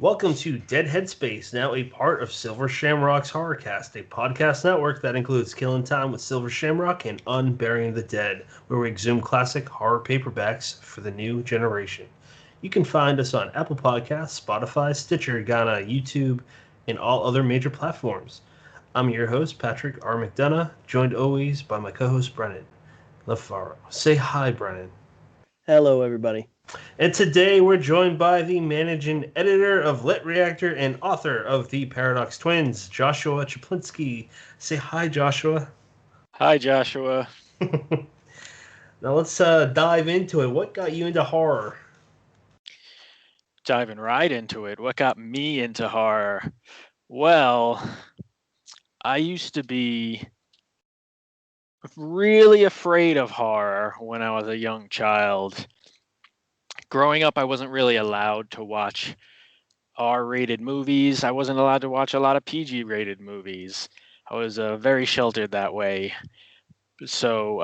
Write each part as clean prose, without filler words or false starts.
Welcome to Dead Headspace, now a part of Silver Shamrock's Horrorcast, a podcast network that includes Killing Time with Silver Shamrock and Unburying the Dead, where we exhume classic horror paperbacks for the new generation. You can find us on Apple Podcasts, Spotify, Stitcher, Ghana, YouTube, and all other major platforms. I'm your host, Patrick R. McDonough, joined always by my co-host, Brennan LaFaro. Say hi, Brennan. Hello, everybody. And today we're joined by the Managing Editor of LitReactor and author of The Paradox Twins, Joshua Chaplinsky. Say hi, Joshua. Hi, Joshua. Now let's dive into it. What got you into horror? Diving right into it. What got me into horror? Well, I used to be really afraid of horror when I was a young child. Growing up, I wasn't really allowed to watch R-rated movies. I wasn't allowed to watch a lot of PG-rated movies. I was very sheltered that way. So,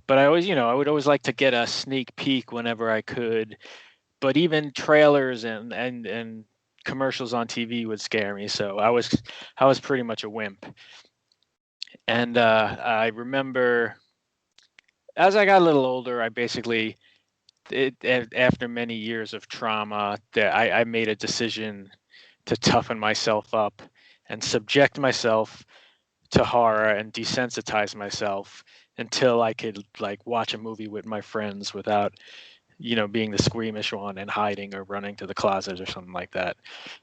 but I would always like to get a sneak peek whenever I could. But even trailers and commercials on TV would scare me. So I was pretty much a wimp. And I remember as I got a little older, I basically, after many years of trauma, that I made a decision to toughen myself up and subject myself to horror and desensitize myself until I could watch a movie with my friends without being the squeamish one and hiding or running to the closet or something like that.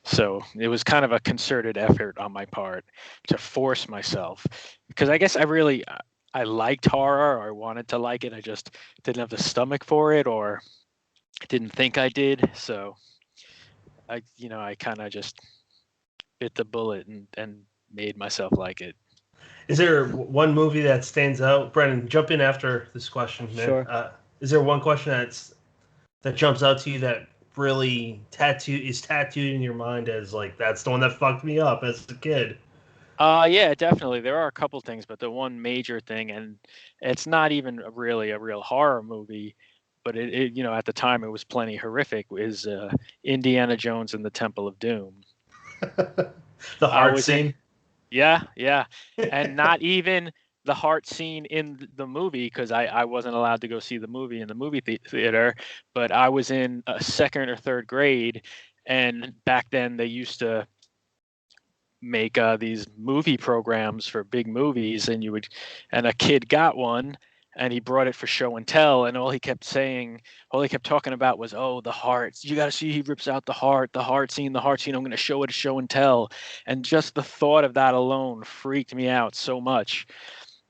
So it was kind of a concerted effort on my part to force myself, because I guess I liked horror, or I wanted to like it. I just didn't have the stomach for it, or didn't think I did. So I kind of just bit the bullet and made myself like it. Is there one movie that stands out? Brennan, jump in after this question. Man. Sure. Is there one question that jumps out to you that really tattooed in your mind as that's the one that fucked me up as a kid? Yeah, definitely. There are a couple things, but the one major thing, and it's not even really a real horror movie, but it at the time it was plenty horrific, is Indiana Jones and the Temple of Doom. The heart scene? Yeah. And not even the heart scene in the movie, because I wasn't allowed to go see the movie in the movie theater, but I was in a second or third grade, and back then they used to make these movie programs for big movies, and a kid got one, and he brought it for show and tell, and all he kept talking about was, oh, the heart, you got to see, he rips out the heart scene, I'm going to show it at show and tell. And just the thought of that alone freaked me out so much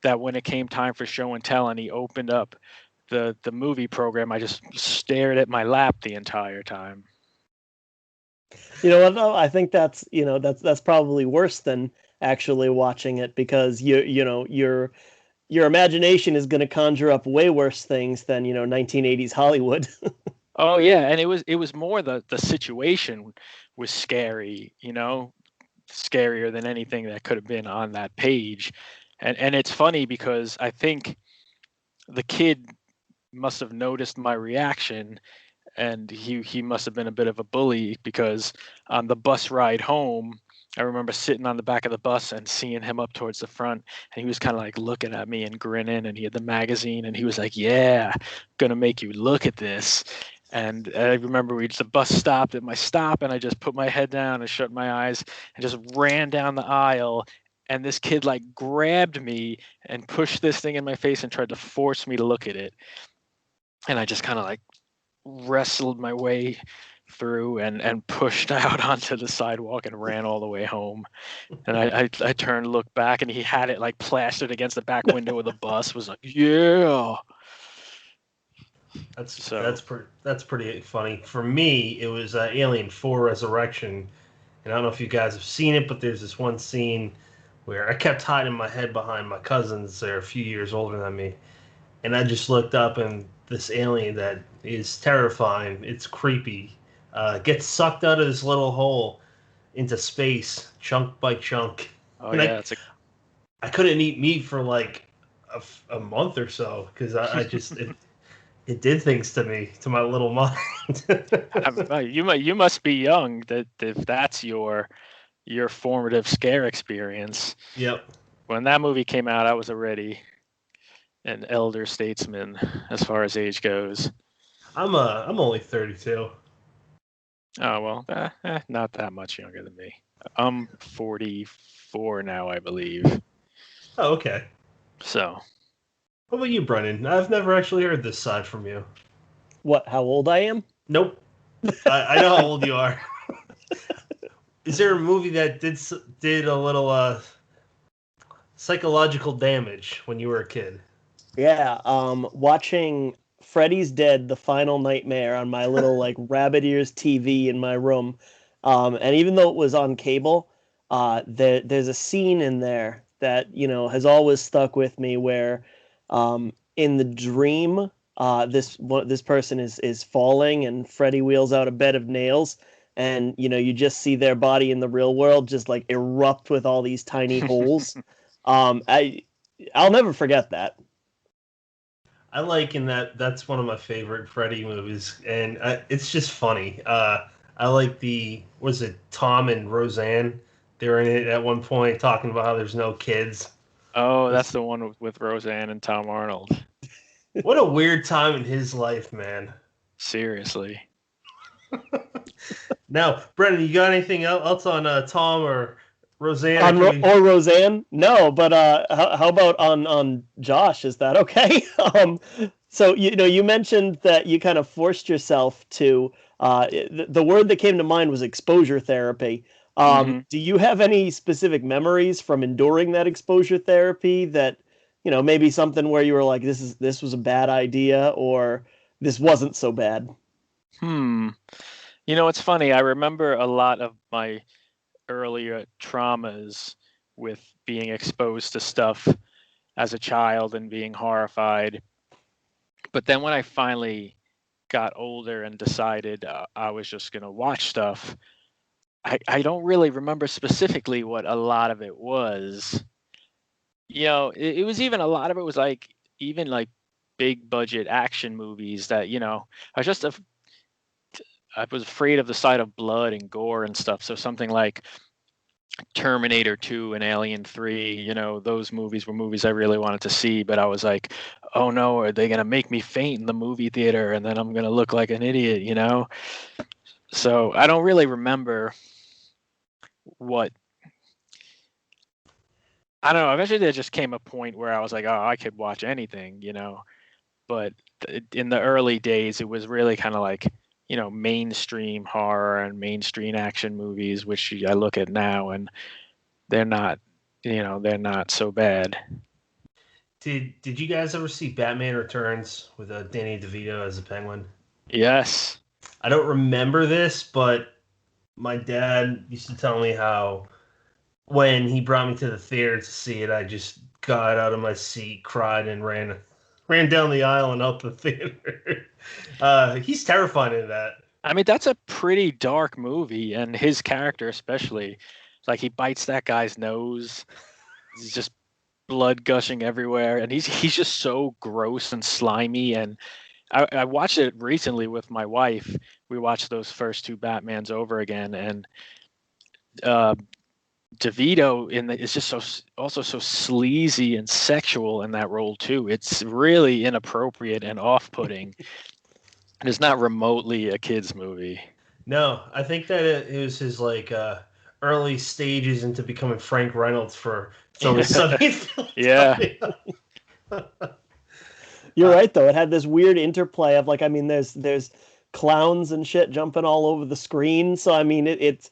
that when it came time for show and tell and he opened up the movie program, I just stared at my lap the entire time. You know what, though? I think that's probably worse than actually watching it, because your imagination is going to conjure up way worse things than 1980s Hollywood. Oh yeah, and it was more the situation was scary, scarier than anything that could have been on that page. And it's funny because I think the kid must have noticed my reaction, and he must have been a bit of a bully, because on the bus ride home, I remember sitting on the back of the bus and seeing him up towards the front, and he was kind of looking at me and grinning, and he had the magazine, and he was like, yeah, gonna make you look at this. And I remember the bus stopped at my stop, and I just put my head down and shut my eyes and just ran down the aisle. And this kid grabbed me and pushed this thing in my face and tried to force me to look at it. And I just kind of wrestled my way through and pushed out onto the sidewalk and ran all the way home. And I turned, looked back, and he had it plastered against the back window of the bus. Was like, yeah. That's pretty funny. For me, it was Alien 4 Resurrection, and I don't know if you guys have seen it, but there's this one scene where I kept hiding my head behind my cousins. They're a few years older than me, and I just looked up, and this alien that is terrifying, it's creepy, gets sucked out of this little hole into space, chunk by chunk. Oh, and yeah, I couldn't eat meat for a month or so, because I just It did things to me, to my little mind. You must be young that if that's your formative scare experience. Yep. When that movie came out, I was already an elder statesman as far as age goes. I'm only 32. Oh well, not that much younger than me. I'm 44 now, I believe. Oh, okay. So. What about you, Brennan? I've never actually heard this side from you. What? How old I am? Nope. I know how old you are. Is there a movie that did a little psychological damage when you were a kid? Yeah. Watching Freddy's Dead: The Final Nightmare on my little like rabbit ears TV in my room, and even though it was on cable, there's a scene in there that has always stuck with me where, in the dream, this person is falling and Freddy wheels out a bed of nails, and you just see their body in the real world just like erupt with all these tiny holes. I'll never forget that. I like in that's one of my favorite Freddy movies, and it's just funny. I like was it Tom and Roseanne? They were in it at one point talking about how there's no kids. Oh, that's the one with Roseanne and Tom Arnold. What a weird time in his life, man. Seriously. Now, Brendan, you got anything else on Tom or Roseanne? Or Roseanne? No, but how about on Josh? Is that okay? So you mentioned that you kind of forced yourself to. The word that came to mind was exposure therapy. Do you have any specific memories from enduring that exposure therapy that, maybe something where you were like, this was a bad idea, or this wasn't so bad? It's funny. I remember a lot of my earlier traumas with being exposed to stuff as a child and being horrified. But then when I finally got older and decided I was just going to watch stuff, I don't really remember specifically what a lot of it was. It was even a lot of it was like even like big budget action movies that, I was afraid of the sight of blood and gore and stuff. So something like Terminator 2 and Alien 3, those movies were movies I really wanted to see, but I was like, oh no, are they going to make me faint in the movie theater and then I'm going to look like an idiot, So I don't really remember what. I don't know. Eventually there just came a point where I was like, oh, I could watch anything, But in the early days, it was really kind of like, mainstream horror and mainstream action movies, which I look at now and they're not so bad. Did you guys ever see Batman Returns with Danny DeVito as a Penguin? Yes. I don't remember this, but my dad used to tell me how when he brought me to the theater to see it, I just got out of my seat, cried, and ran down the aisle and out the theater. He's terrifying in that. I mean, that's a pretty dark movie, and his character especially. Like he bites that guy's nose. He's just blood gushing everywhere, and he's just so gross and slimy. And I watched it recently with my wife. We watched those first two Batmans over again, and DeVito is just also so sleazy and sexual in that role too. It's really inappropriate and off-putting. And it's not remotely a kid's movie. No, I think that it was his early stages into becoming Frank Reynolds for Always Sunny in Philadelphia. Yeah. You're right though. It had this weird interplay of there's clowns and shit jumping all over the screen. So I mean it's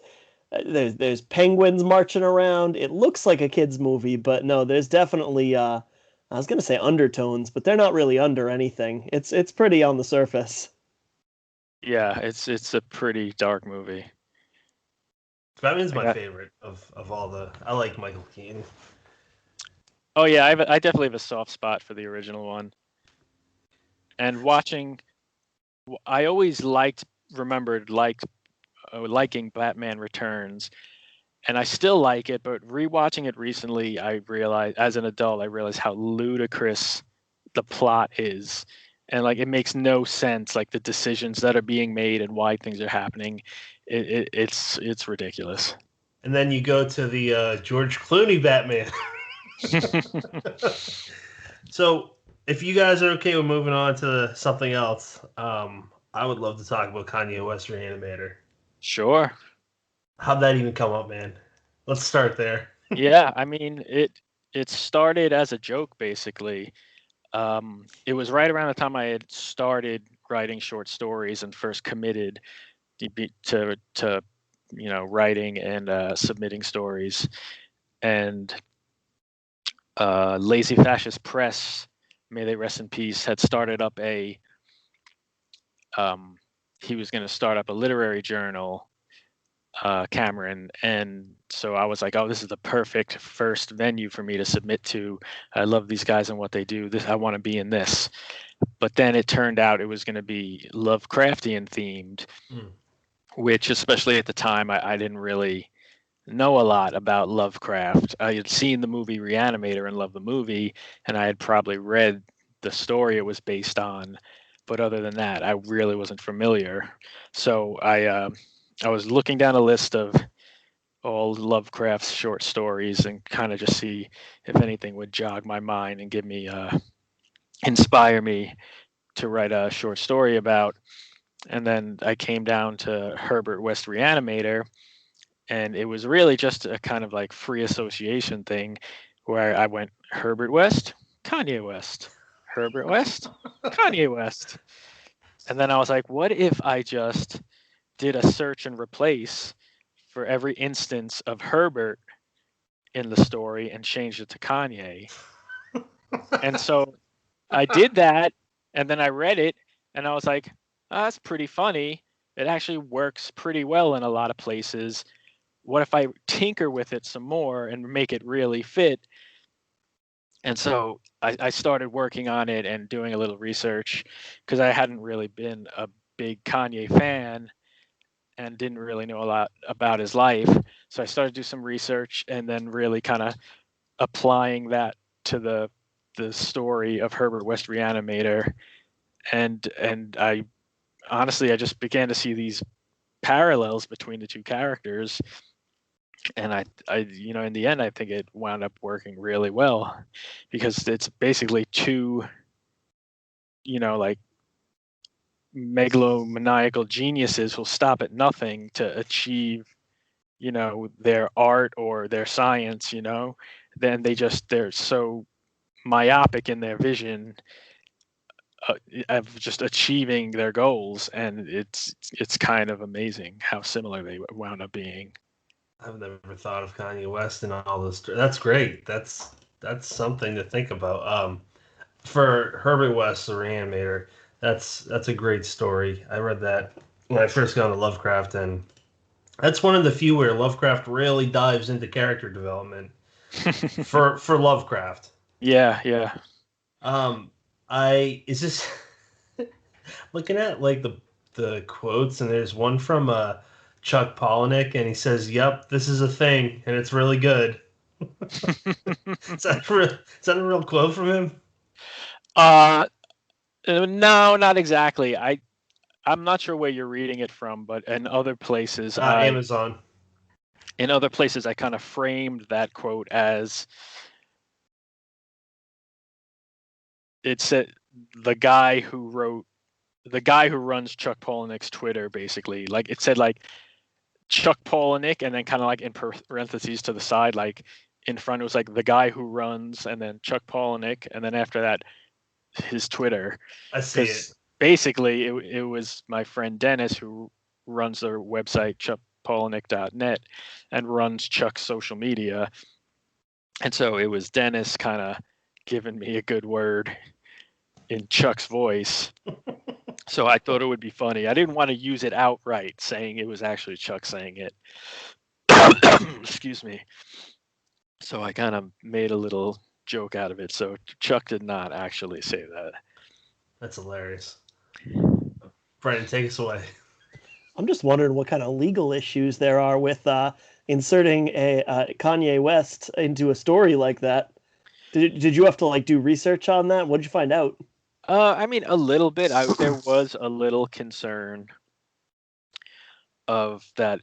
there's penguins marching around. It looks like a kid's movie, but no, there's definitely I was gonna say undertones, but they're not really under anything. It's pretty on the surface. Yeah, it's a pretty dark movie. Batman's my favorite of all the. I like Michael Keaton. Oh yeah, I definitely have a soft spot for the original one. And I always liking Batman Returns, and I still like it. But rewatching it recently, as an adult, I realized how ludicrous the plot is, and like it makes no sense, like the decisions that are being made and why things are happening. It's ridiculous. And then you go to the George Clooney Batman. So, if you guys are okay with moving on to something else, I would love to talk about Kanye West Reanimator. Sure. How'd that even come up, man? Let's start there. Yeah, I mean, it started as a joke, basically. It was right around the time I had started writing short stories and first committed to writing and submitting stories. And Lazy Fascist Press, may they rest in peace, had started up he was going to start up a literary journal, Cameron, and so I was like, oh, this is the perfect first venue for me to submit to. I love these guys and what they do. I want to be in this. But then it turned out it was going to be Lovecraftian themed, which, especially at the time, I didn't really know a lot about Lovecraft. I had seen the movie Reanimator and loved the movie, and I had probably read the story it was based on. But other than that, I really wasn't familiar. So I was looking down a list of all Lovecraft's short stories and kind of just see if anything would jog my mind and give me inspire me to write a short story about. And then I came down to Herbert West Reanimator, and it was really just a kind of like free association thing where I went Herbert West, Kanye West, Herbert West, Kanye West. And then I was like, what if I just did a search and replace for every instance of Herbert in the story and changed it to Kanye? And so I did that, and then I read it, and I was like, oh, that's pretty funny. It actually works pretty well in a lot of places. What if I tinker with it some more and make it really fit? And so I started working on it and doing a little research because I hadn't really been a big Kanye fan and didn't really know a lot about his life. So I started to do some research and then really kind of applying that to the story of Herbert West Reanimator. And I honestly, I just began to see these parallels between the two characters. And I in the end, I think it wound up working really well because it's basically two, like megalomaniacal geniuses who'll stop at nothing to achieve, their art or their science, then they're so myopic in their vision of just achieving their goals. And it's kind of amazing how similar they wound up being. I've never thought of Kanye West and all this. That's great. That's something to think about. For Herbert West, the Reanimator, that's a great story. I read that when I first got into Lovecraft, and that's one of the few where Lovecraft really dives into character development for Lovecraft. Yeah. Is this looking at like the quotes, and there's one from Chuck Palahniuk, and he says, "Yep, this is a thing, and it's really good." Is that a real quote from him? No, not exactly. I'm not sure where you're reading it from, but in other places, Amazon. In other places, I kind of framed that quote as it said the guy who runs Chuck Palahniuk's Twitter, basically. Like it said, like Chuck Palahniuk, and then kind of like in parentheses to the side, like in front it was like the guy who runs, and then Chuck Palahniuk, and then after that his Twitter. I see it. Basically, it was my friend Dennis who runs their website chuckpalahniuk.net and runs Chuck's social media, and so it was Dennis kind of giving me a good word in Chuck's voice. So I thought it would be funny. I didn't want to use it outright, saying it was actually Chuck saying it. Excuse me. So I kind of made a little joke out of it. So Chuck did not actually say that. That's hilarious. Brendan, take us away. I'm just wondering what kind of legal issues there are with inserting a Kanye West into a story like that. Did you have to like do research on that? What did you find out? I mean, a little bit. There was a little concern of that,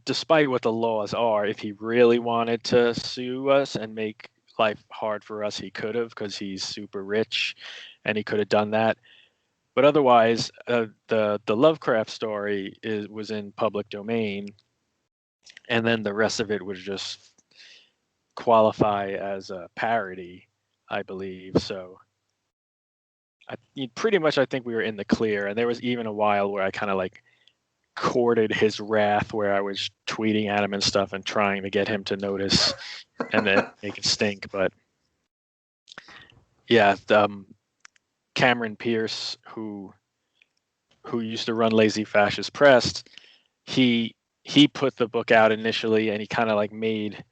despite what the laws are, if he really wanted to sue us and make life hard for us, he could have, because he's super rich, and he could have done that. But otherwise, the Lovecraft story was in public domain, and then the rest of it would just qualify as a parody, I believe. So pretty much, I think we were in the clear. And there was even a while where I kind of like courted his wrath, where I was tweeting at him and stuff and trying to get him to notice and then make it stink. But yeah, Cameron Pierce, who used to run Lazy Fascist Press, he put the book out initially, and he kind of like made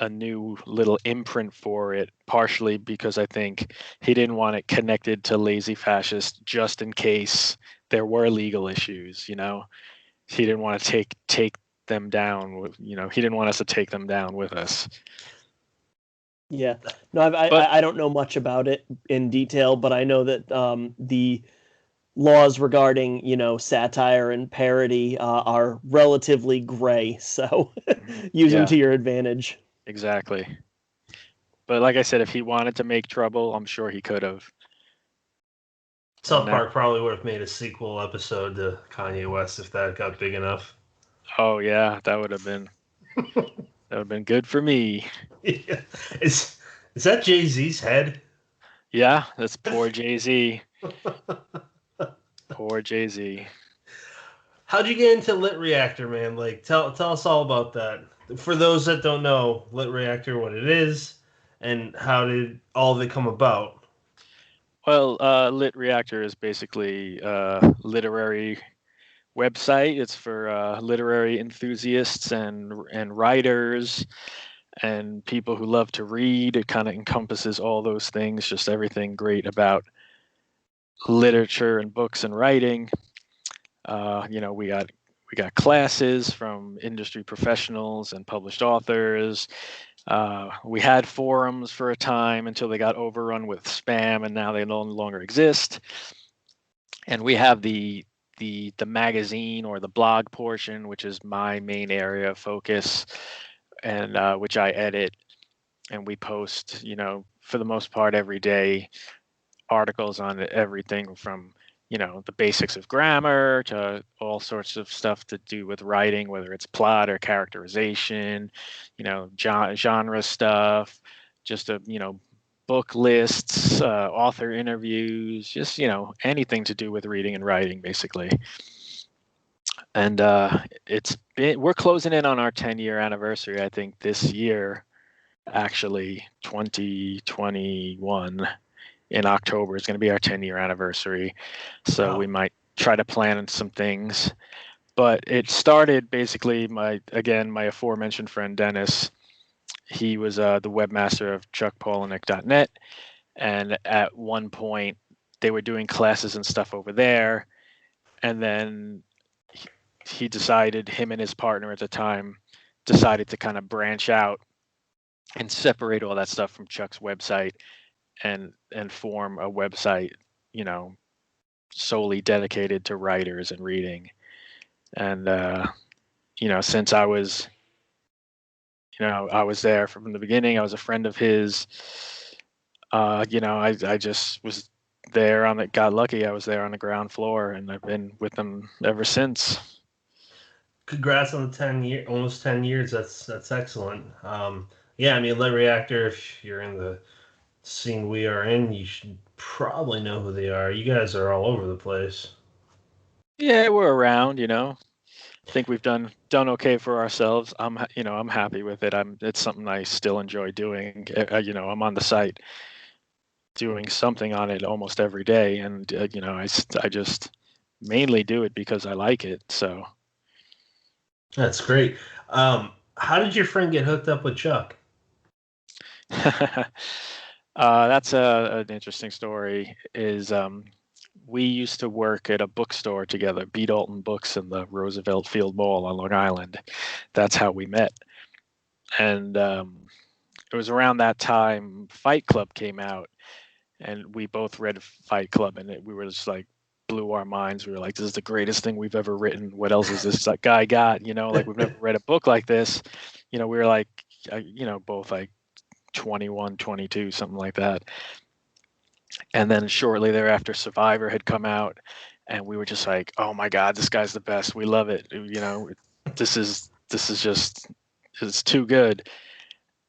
a new little imprint for it, partially because I think he didn't want it connected to Lazy Fascist, just in case there were legal issues. He didn't want to take them down with, he didn't want us to take them down with us. Yeah, no, I don't know much about it in detail, but I know that the laws regarding satire and parody are relatively gray, so use them to your advantage. Exactly. But like I said, if he wanted to make trouble, I'm sure he could have. South Park probably would have made a sequel episode to Kanye West if that got big enough. Oh yeah, that would have been good for me. Yeah. Is that Jay-Z's head? Yeah, that's poor Jay-Z. Poor Jay-Z. How'd you get into LitReactor, man? Like, tell us all about that. For those that don't know, LitReactor, what it is, and how did all of it come about? Well, LitReactor is basically a literary website. It's for literary enthusiasts and writers and people who love to read. It kind of encompasses all those things, just everything great about literature and books and writing. We got classes from industry professionals and published authors. We had forums for a time until they got overrun with spam, and now they no longer exist. And we have the magazine or the blog portion, which is my main area of focus, and which I edit, and we post, for the most part every day, articles on everything from the basics of grammar to all sorts of stuff to do with writing, whether it's plot or characterization, genre stuff, just book lists, author interviews, just anything to do with reading and writing, basically. And we're closing in on our 10-year anniversary, I think, this year. Actually, 2021 in October is going to be our 10-year anniversary. So we might try to plan some things. But it started basically my aforementioned friend Dennis. He was the webmaster of chuckpolinick.net. And at one point, they were doing classes and stuff over there. And then he decided, him and his partner at the time, decided to kind of branch out and separate all that stuff from Chuck's website and form a website, solely dedicated to writers and reading. And, since I was there from the beginning, I was a friend of his, I just was there got lucky. I was there on the ground floor, and I've been with them ever since. Congrats on the almost 10 years. That's excellent. Yeah, I mean, LitReactor, if you're in the scene we are in, you should probably know who they are. You guys are all over the place. Yeah, we're around, I think we've done okay for ourselves. I'm happy with it. It's something I still enjoy doing. I'm on the site doing something on it almost every day, and I just mainly do it because I like it. So that's great. How did your friend get hooked up with Chuck? That's an interesting story. We used to work at a bookstore together, B. Dalton Books in the Roosevelt Field Mall on Long Island. That's how we met. And it was around that time Fight Club came out. and we both read Fight Club, and we were just like, blew our minds. We were like, this is the greatest thing we've ever written. What else is this guy got? Like we've never read a book like this. We were like, both like 21, 22, something like that. And then shortly thereafter, Survivor had come out, and we were just like, oh my God, this guy's the best. We love it. This is just, it's too good.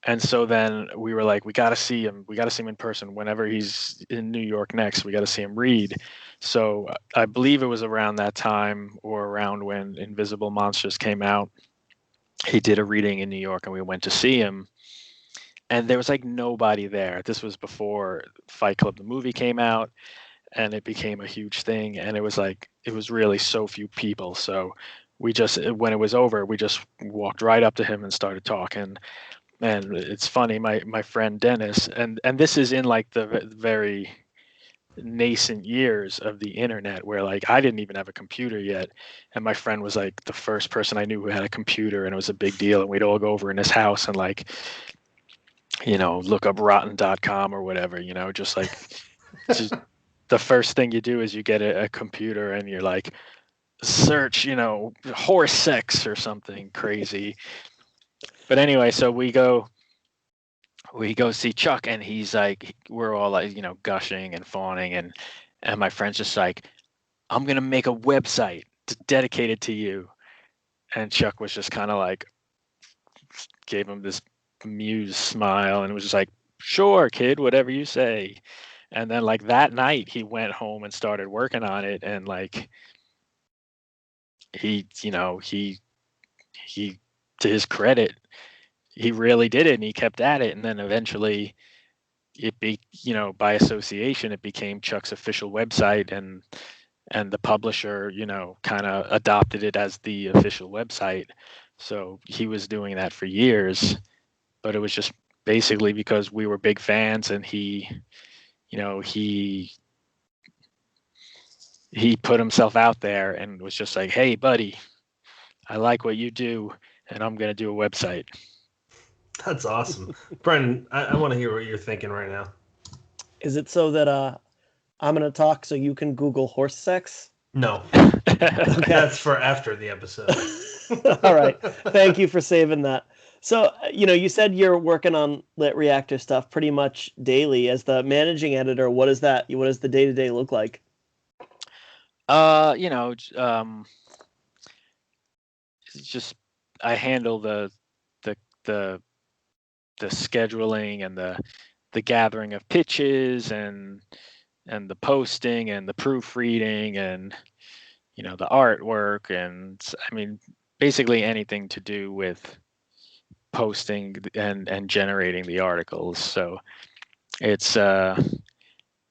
And so then we were like, we got to see him. We got to see him in person. Whenever he's in New York next, we got to see him read. So I believe it was around that time, or around when Invisible Monsters came out. He did a reading in New York, and we went to see him. And there was like nobody there. This was before Fight Club, the movie, came out, and it became a huge thing. And it was really so few people. So we just, when it was over, we just walked right up to him and started talking. And it's funny, my friend Dennis, and this is in like the very nascent years of the internet, where like I didn't even have a computer yet, and my friend was like the first person I knew who had a computer, and it was a big deal, and we'd all go over in his house and like, look up rotten.com or whatever, just like, just the first thing you do is you get a computer and you're like, search, horse sex or something crazy. But anyway, so we go see Chuck, and he's like, we're all like, gushing and fawning, and my friend's just like, I'm gonna make a website dedicated to you. And Chuck was just kind of like, gave him this amused smile, and it was just like, sure, kid, whatever you say. And then like that night, he went home and started working on it, and like he to his credit, he really did it, and he kept at it. And then eventually by association, it became Chuck's official website, and the publisher, kind of adopted it as the official website. So he was doing that for years, but it was just basically because we were big fans, and he put himself out there and was just like, hey buddy, I like what you do, and I'm going to do a website. That's awesome. Brendan, I want to hear what you're thinking right now. Is it so that I'm going to talk so you can Google horse sex? No. Okay. That's for after the episode. All right. Thank you for saving that. So, you said you're working on LitReactor stuff pretty much daily. As the managing editor, what does the day-to-day look like? It's just, I handle the scheduling and the gathering of pitches, and the posting and the proofreading, and the artwork, and I mean basically anything to do with posting and generating the articles. So it's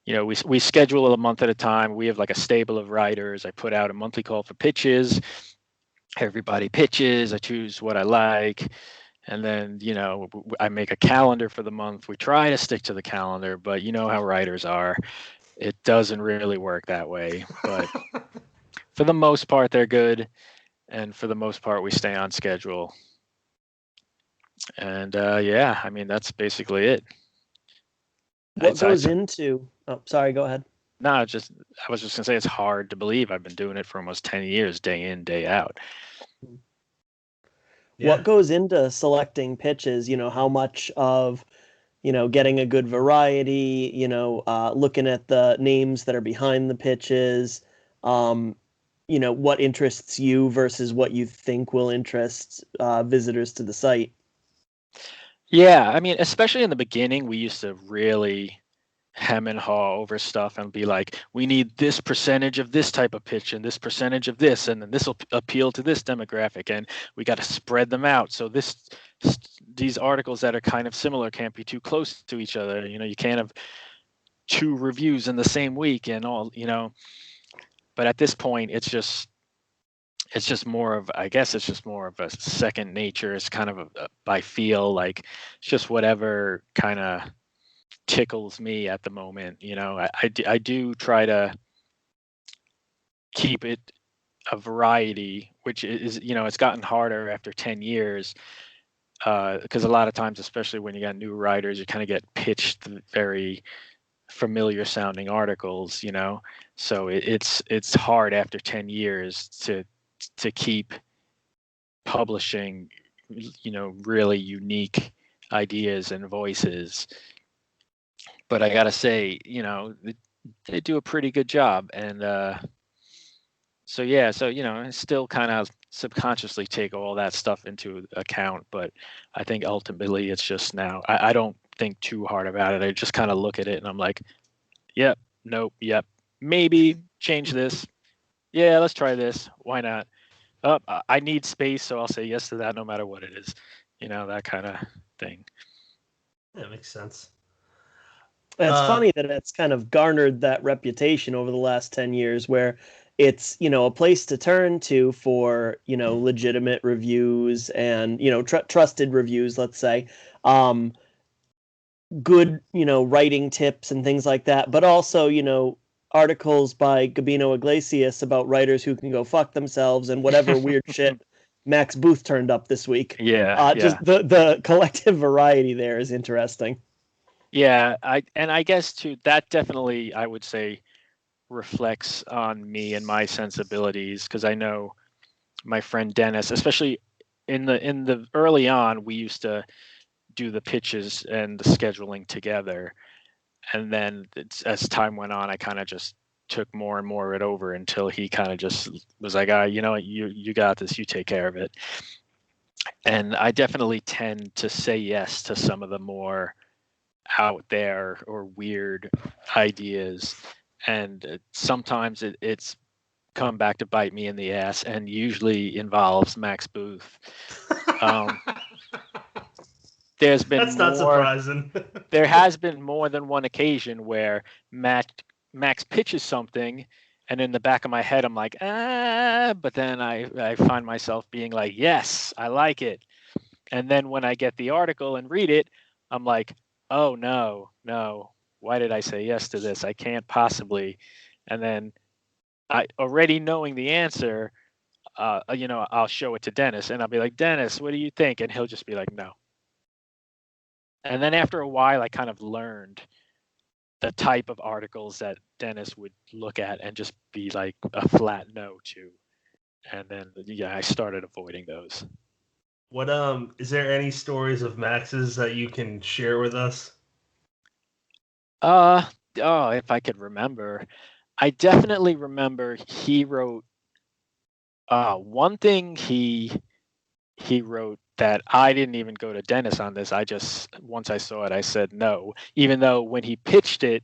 we schedule a month at a time. We have like a stable of writers. I put out a monthly call for pitches. Everybody pitches. I choose what I like. And then, I make a calendar for the month. We try to stick to the calendar, but you know how writers are. It doesn't really work that way. But for the most part, they're good. And for the most part, we stay on schedule. And that's basically it. What goes into... Oh, sorry, go ahead. No, I was just going to say, it's hard to believe I've been doing it for almost 10 years, day in, day out. Yeah. What goes into selecting pitches? How much of, getting a good variety, looking at the names that are behind the pitches, what interests you versus what you think will interest visitors to the site? Yeah, I mean, especially in the beginning, we used to really hem and haw over stuff and be like, we need this percentage of this type of pitch and this percentage of this, and then this will appeal to this demographic, and we got to spread them out. So these articles that are kind of similar can't be too close to each other. You can't have 2 reviews in the same week and all, but at this point, it's just more of, I guess it's just more of a second nature. It's kind of I feel like it's just whatever kind of tickles me at the moment. I do try to keep it a variety, which is, it's gotten harder after 10 years, because a lot of times, especially when you got new writers, you kind of get pitched very familiar sounding articles, so it's hard after 10 years to keep publishing, really unique ideas and voices. But I gotta say, they do a pretty good job. And so I still kind of subconsciously take all that stuff into account. But I think ultimately it's just now I don't think too hard about it. I just kind of look at it and I'm like, yep, nope, yep, maybe change this. Yeah, let's try this. Why not? I need space, so I'll say yes to that no matter what it is. That kind of thing. That makes sense. It's funny that it's kind of garnered that reputation over the last 10 years where it's, a place to turn to for, legitimate reviews and, trusted reviews, let's say. Good, writing tips and things like that, but also, articles by Gabino Iglesias about writers who can go fuck themselves and whatever weird shit Max Booth turned up this week. Yeah. Just the collective variety there is interesting. Yeah, I guess too that definitely I would say reflects on me and my sensibilities, because I know my friend Dennis, especially in the early on, we used to do the pitches and the scheduling together, and then as time went on, I kind of just took more and more of it over until he kind of just was like, you got this, you take care of it. And I definitely tend to say yes to some of the more out there or weird ideas, and sometimes it's come back to bite me in the ass, and usually involves Max Booth. There's been That's not surprising. There has been more than one occasion where Max pitches something, and in the back of my head I'm like, but then I find myself being like, yes, I like it. And then when I get the article and read it, I'm like, oh no, why did I say yes to this? I can't possibly. And then I already knowing the answer, I'll show it to Dennis and I'll be like, Dennis, what do you think? And he'll just be like, no. And then after a while, I kind of learned the type of articles that Dennis would look at and just be like a flat no to. And then, I started avoiding those. What is there any stories of Max's that you can share with us? If I could remember. I definitely remember he wrote one thing he wrote that I didn't even go to Dennis on this. Once I saw it, I said no, even though when he pitched it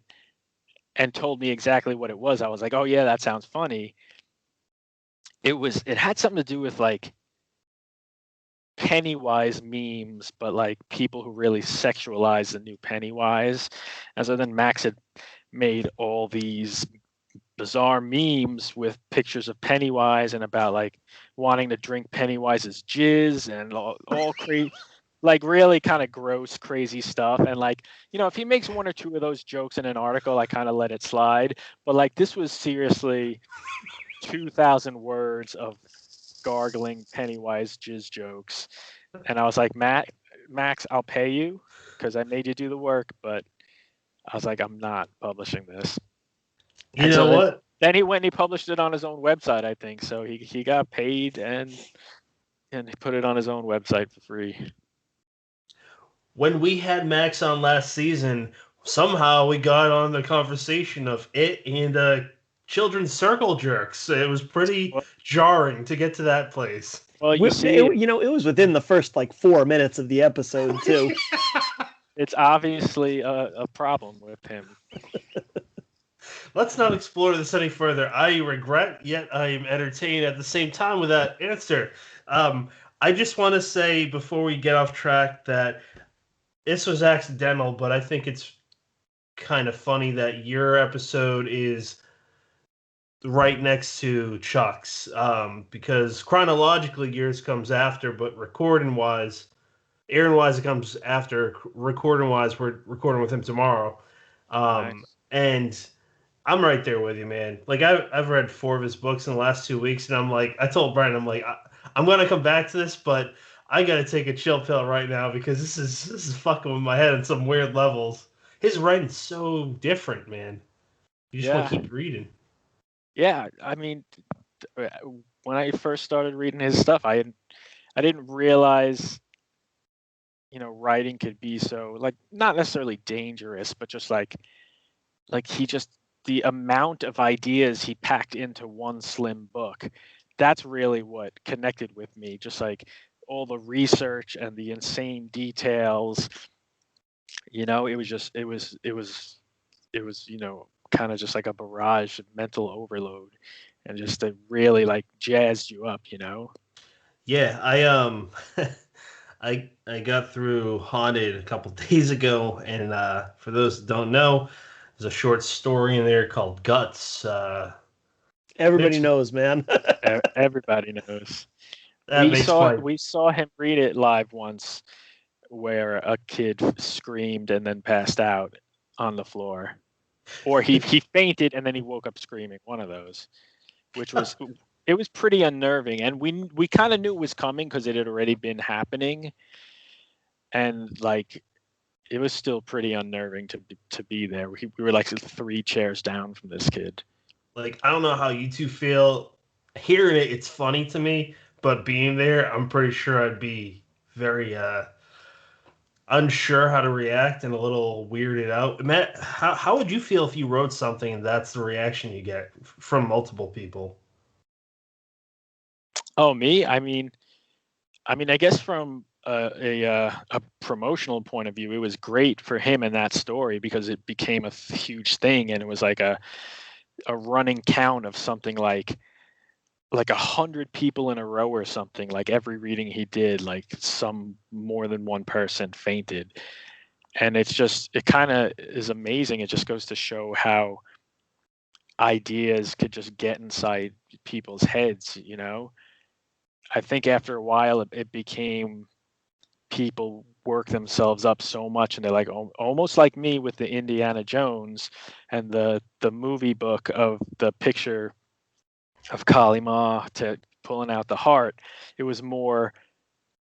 and told me exactly what it was, I was like, oh yeah, that sounds funny. It had something to do with like Pennywise memes, but like people who really sexualize the new Pennywise. And so then Max had made all these bizarre memes with pictures of Pennywise and about like wanting to drink Pennywise's jizz and all crazy, like really kind of gross, crazy stuff. And like, if he makes one or two of those jokes in an article, I kind of let it slide. But like, this was seriously 2,000 words of gargling Pennywise jizz jokes. And I was like, Max, I'll pay you because I made you do the work, but I was like, I'm not publishing this. You know what? Then he went and he published it on his own website, I think. So he got paid and he put it on his own website for free. When we had Max on last season, somehow we got on the conversation of it and children's circle jerks. It was pretty jarring to get to that place. Well, you see, it was within the first like 4 minutes of the episode too. It's obviously a problem with him. Let's not explore this any further. I regret, yet I am entertained at the same time with that answer. I just want to say before we get off track that this was accidental, but I think it's kind of funny that your episode is right next to Chuck's, because chronologically yours comes after, but recording-wise, Aaron-wise it comes after. Recording-wise, we're recording with him tomorrow. Nice. And I'm right there with you, man. Like, I've read 4 of his books in the last 2 weeks, and I'm like, I told Brian, I'm like, I'm going to come back to this, but I got to take a chill pill right now because this is fucking with my head on some weird levels. his writing's so different, man. You just want to keep reading. Yeah, I mean, when I first started reading his stuff, I didn't realize, writing could be so, like, not necessarily dangerous, but just like he just, the amount of ideas he packed into one slim book. That's really what connected with me. Just like all the research and the insane details. It was kind of just like a barrage of mental overload, and just it really like jazzed you up. Yeah, I got through Haunted a couple days ago, and for those that don't know, there's a short story in there called Guts. Everybody knows, man. Everybody knows. That makes fun. We saw him read it live once, where a kid screamed and then passed out on the floor, or he fainted and then he woke up screaming. One of those, which was it was pretty unnerving, and we kind of knew it was coming because it had already been happening, and like it was still pretty unnerving to be there. We were like 3 chairs down from this kid. Like, I don't know how you two feel. Hearing it, it's funny to me, but being there, I'm pretty sure I'd be very unsure how to react and a little weirded out. Matt, how would you feel if you wrote something and that's the reaction you get from multiple people? Oh, me? I mean, I guess from a promotional point of view, it was great for him in that story because it became a huge thing, and it was like a running count of something like 100 people in a row or something. Like every reading he did, like some more than one person fainted, and it kind of is amazing. It just goes to show how ideas could just get inside people's heads. I think after a while it became, people work themselves up so much, and they're like almost like me with the Indiana Jones and the movie book of the picture of Kali Ma to pulling out the heart. It was more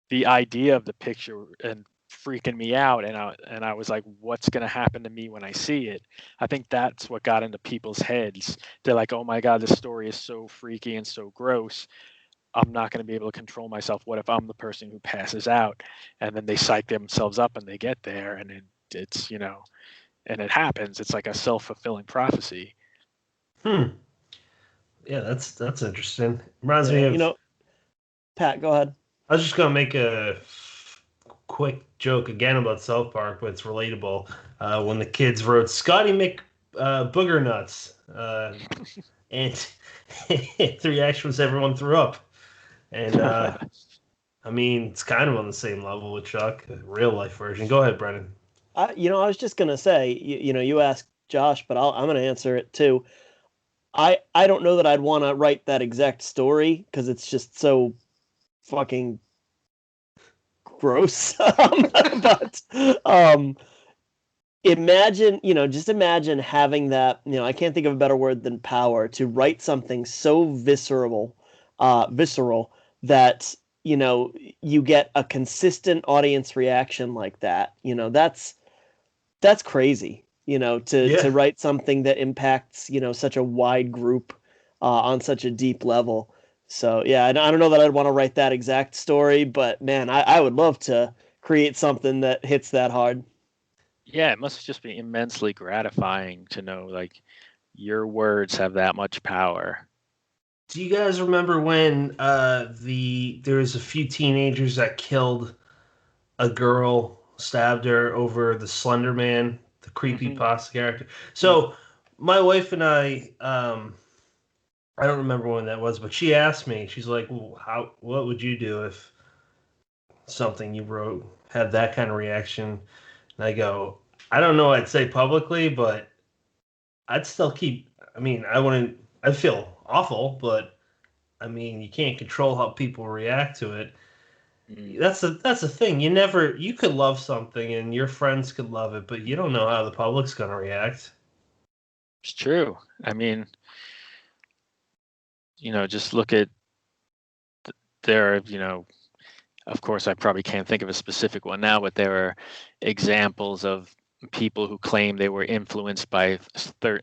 the idea of the picture and freaking me out, and I was like, what's going to happen to me when I see it? I think that's what got into people's heads. They're like, oh my god, this story is so freaky and so gross, I'm not going to be able to control myself. What if I'm the person who passes out? And then they psych themselves up and they get there, and it's and it happens. It's like a self-fulfilling prophecy. Yeah, that's interesting. Reminds me of, Pat, go ahead. I was just gonna make a quick joke again about South Park, but it's relatable. When the kids wrote Scotty Mc Booger Nuts, and the reaction was everyone threw up. And I mean, it's kind of on the same level with Chuck, the real life version. Go ahead, Brennan. I was just gonna say, you asked Josh, but I'm gonna answer it too. I don't know that I'd want to write that exact story because it's just so fucking gross. But imagine, just imagine having that. I can't think of a better word than power to write something so visceral that you get a consistent audience reaction like that. That's crazy. To write something that impacts such a wide group on such a deep level. So yeah, I don't know that I'd want to write that exact story, but man, I would love to create something that hits that hard. Yeah, it must just be immensely gratifying to know like your words have that much power. Do you guys remember when there was a few teenagers that killed a girl, stabbed her over the Slender Man, the creepy pasta character? So my wife and I don't remember when that was, but she asked me, she's like, well, what would you do if something you wrote had that kind of reaction? And I go, I don't know, I'd say publicly, but I'd still I'd feel awful, but I mean, you can't control how people react to it. That's the thing. You could love something and your friends could love it, but you don't know how the public's going to react. It's true. I mean, just look at of course, I probably can't think of a specific one now, but there are examples of people who claim they were influenced by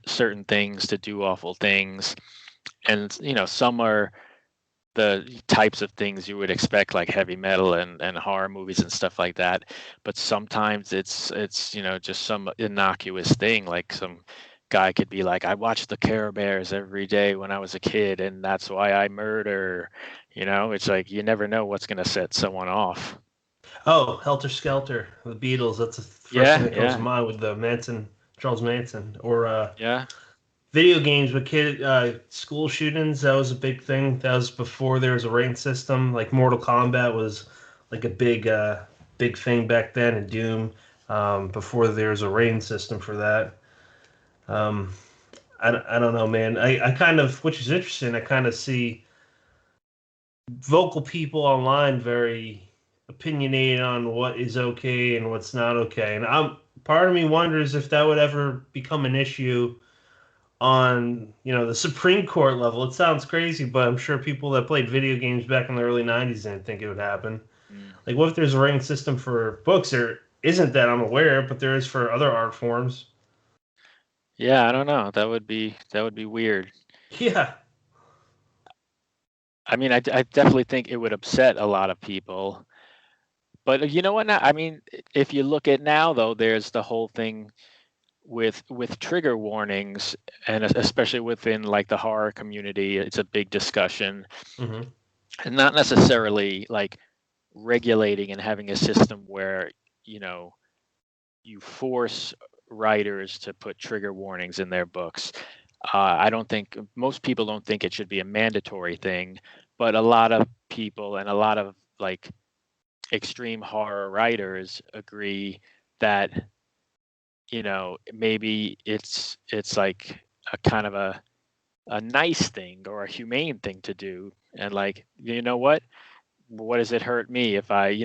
certain things to do awful things. And, some are the types of things you would expect, like heavy metal and horror movies and stuff like that. But sometimes it's just some innocuous thing, like some guy could be like, I watched the Care Bears every day when I was a kid, and that's why I murder. It's like you never know what's going to set someone off. Oh, Helter Skelter, the Beatles. That's the first thing that comes to mind with the Charles Manson, or yeah. Video games with school shootings. That was a big thing. That was before there was a rank system. Like Mortal Kombat was like a big thing back then, and Doom, before there was a rating system for that. Um, I don't know, man. I kind of, which is interesting, I kind of see vocal people online very opinionated on what is okay and what's not okay. And part of me wonders if that would ever become an issue on the Supreme Court level. It sounds crazy, but I'm sure people that played video games back in the early 90s didn't think it would happen. Like, what if there's a rating system for books? There isn't, that I'm aware, but there is for other art forms. Yeah, I don't know. That would be weird. Yeah. I mean, I definitely think it would upset a lot of people. But you know what? Now, I mean, if you look at now, though, there's the whole thing with trigger warnings, and especially within like the horror community, it's a big discussion. Mm-hmm. And not necessarily like regulating and having a system where you force writers to put trigger warnings in their books. I don't think most people don't think it should be a mandatory thing, but a lot of people and a lot of like extreme horror writers agree that maybe it's like a kind of a nice thing or a humane thing to do, and like, what does it hurt me if I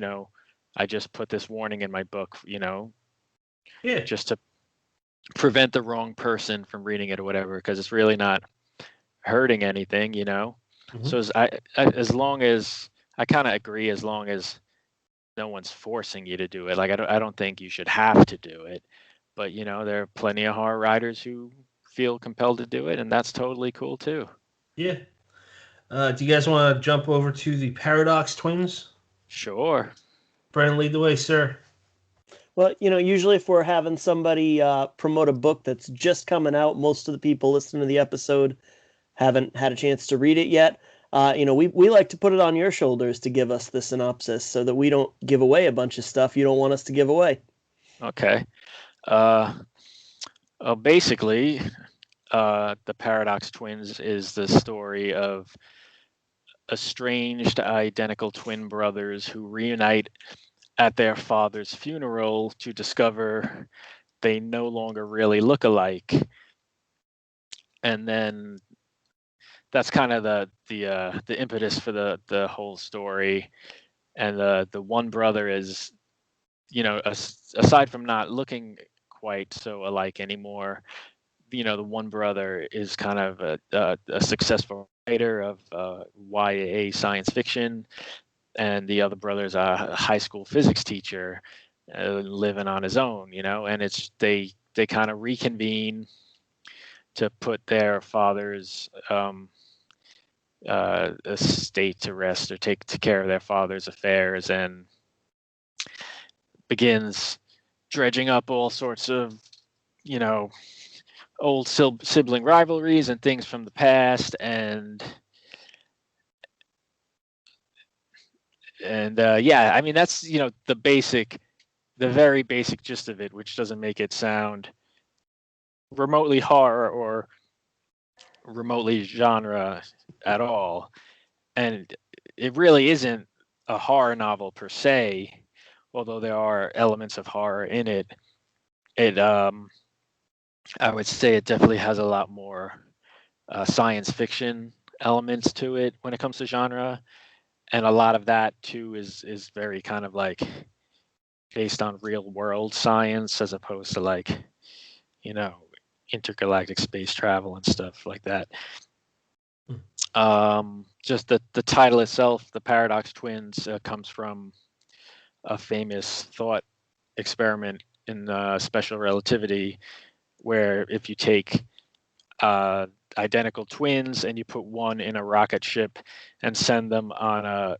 just put this warning in my book, Yeah. just to prevent the wrong person from reading it or whatever, because it's really not hurting anything. Mm-hmm. So as long as I kind of agree, as long as no one's forcing you to do it, like I don't think you should have to do it, but there are plenty of horror writers who feel compelled to do it, and that's totally cool too. Yeah. Do you guys want to jump over to the Paradox Twins? Sure. Brandon, lead the way, sir. Well, usually if we're having somebody promote a book that's just coming out, most of the people listening to the episode haven't had a chance to read it yet. We like to put it on your shoulders to give us the synopsis so that we don't give away a bunch of stuff you don't want us to give away. Okay. Basically, the Paradox Twins is the story of estranged identical twin brothers who reunite at their father's funeral to discover they no longer really look alike. And then that's kind of the impetus for the whole story. And the one brother is, aside from not looking quite so alike anymore, the one brother is kind of a successful writer of YA science fiction, and the other brother's a high school physics teacher living on his own, and it's they kind of reconvene to put their father's estate to rest, or take care of their father's affairs, and begins dredging up all sorts of old sibling rivalries and things from the past, and yeah, I mean, that's the very basic gist of it, which doesn't make it sound remotely horror or remotely genre at all. And it really isn't a horror novel per se, although there are elements of horror in it. I would say it definitely has a lot more science fiction elements to it when it comes to genre, and a lot of that too is very kind of like based on real world science, as opposed to like intergalactic space travel and stuff like that. Just the title itself, the Paradox Twins, comes from a famous thought experiment special relativity, where if you take identical twins and you put one in a rocket ship and send them on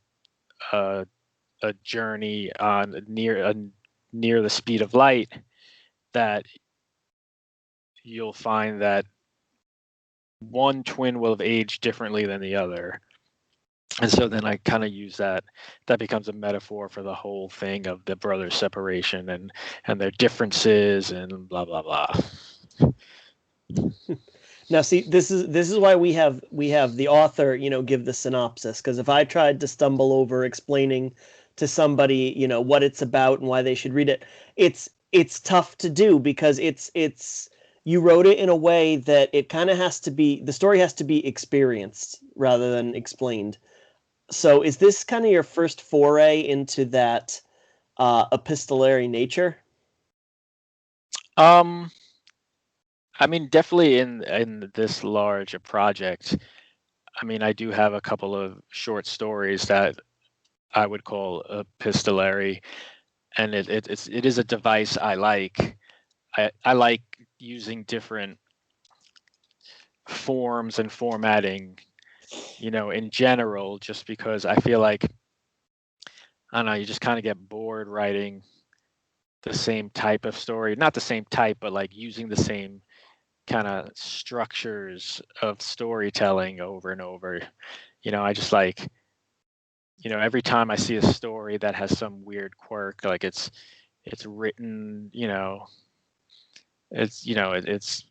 a journey on near the speed of light, that you'll find that one twin will have aged differently than the other. And so then I kind of use that becomes a metaphor for the whole thing of the brothers' separation and their differences and blah blah blah. Now, see, this is why we have the author, give the synopsis, because if I tried to stumble over explaining to somebody, what it's about and why they should read it, it's tough to do, because it's you wrote it in a way that it kind of has to be, the story has to be experienced rather than explained. So is this kind of your first foray into that epistolary nature? I mean, definitely in this large a project, I mean, I do have a couple of short stories that I would call epistolary, and it is a device I like. I like using different forms and formatting, in general, just because I feel like, I don't know, you just kind of get bored writing the same type of story. Not the same type, but like using the same kind of structures of storytelling over and over. I just like, every time I see a story that has some weird quirk, like it's written, it's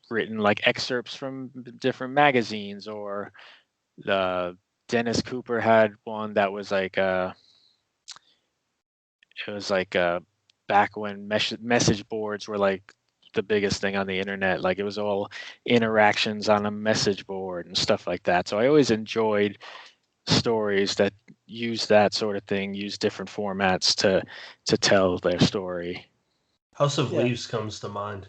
written like excerpts from different magazines, or the Dennis Cooper had one that was like back when message boards were like the biggest thing on the internet. Like it was all interactions on a message board and stuff like that. So I always enjoyed stories that use that sort of thing, use different formats to tell their story. House of Leaves comes to mind.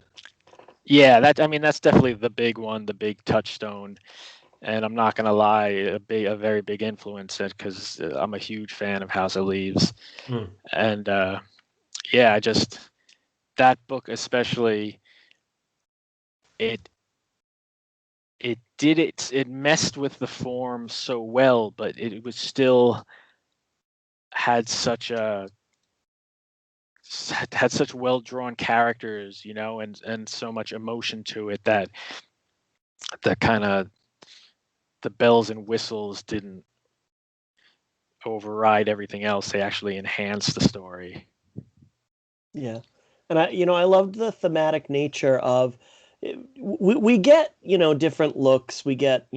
Yeah, that's definitely the big one, the big touchstone. And I'm not gonna lie, a very big influence, because I'm a huge fan of House of Leaves. And yeah, just that book especially, it messed with the form so well, but it was still had such well drawn characters, and so much emotion to it, that kind of the bells and whistles didn't override everything else. They actually enhanced the story. Yeah. And I loved the thematic nature of, we get, different looks, we get,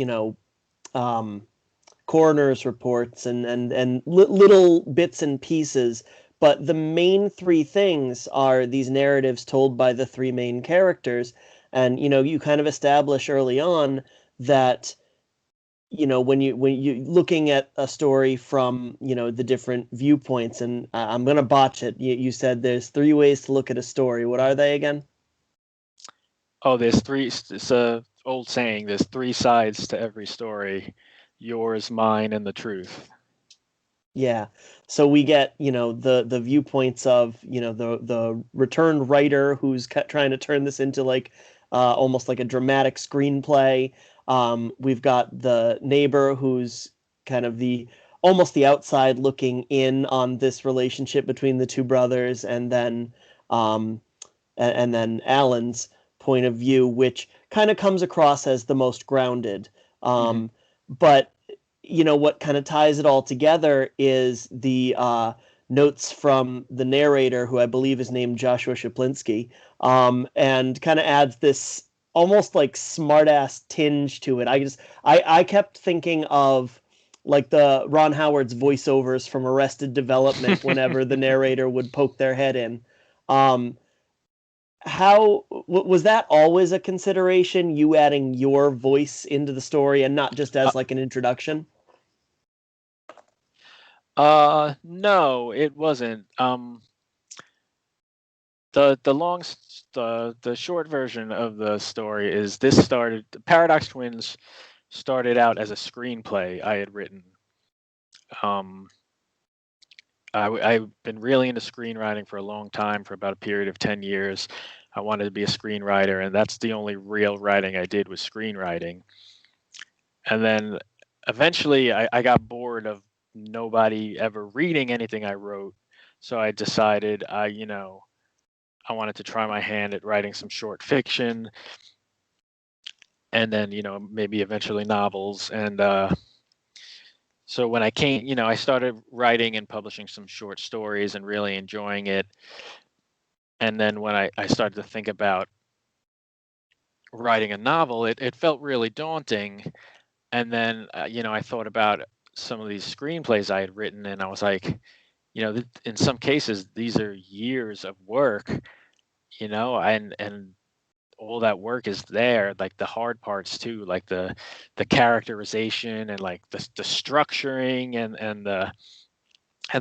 coroner's reports and little bits and pieces, but the main three things are these narratives told by the three main characters. And, you kind of establish early on that, when you looking at a story from, the different viewpoints, and I'm going to botch it. You said there's 3 ways to look at a story. What are they again? Oh, there's 3. It's a old saying. There's 3 sides to every story: yours, mine, and the truth. Yeah. So we get, the viewpoints of, the returned writer who's trying to turn this into like almost like a dramatic screenplay. We've got the neighbor who's kind of almost the outside looking in on this relationship between the two brothers, and then Alan's point of view, which kind of comes across as the most grounded. But what kind of ties it all together is the notes from the narrator, who I believe is named Joshua Chaplinsky, and kind of adds this almost like smartass tinge to it. I kept thinking of like the Ron Howard's voiceovers from Arrested Development whenever the narrator would poke their head in. How was that always a consideration, you adding your voice into the story and not just as like an introduction? No, it wasn't. The short version of the story is the Paradox Twins started out as a screenplay I had written. I've been really into screenwriting for a long time, for about a period of 10 years. I wanted to be a screenwriter, and that's the only real writing I did was screenwriting. And then eventually I got bored of nobody ever reading anything I wrote. So I decided I wanted to try my hand at writing some short fiction, and then, maybe eventually novels. And so when I started writing and publishing some short stories and really enjoying it. And then when I started to think about writing a novel, it felt really daunting. And then, I thought about some of these screenplays I had written, and I was like, in some cases, these are years of work, and all that work is there, like the hard parts too, like the characterization and like the structuring and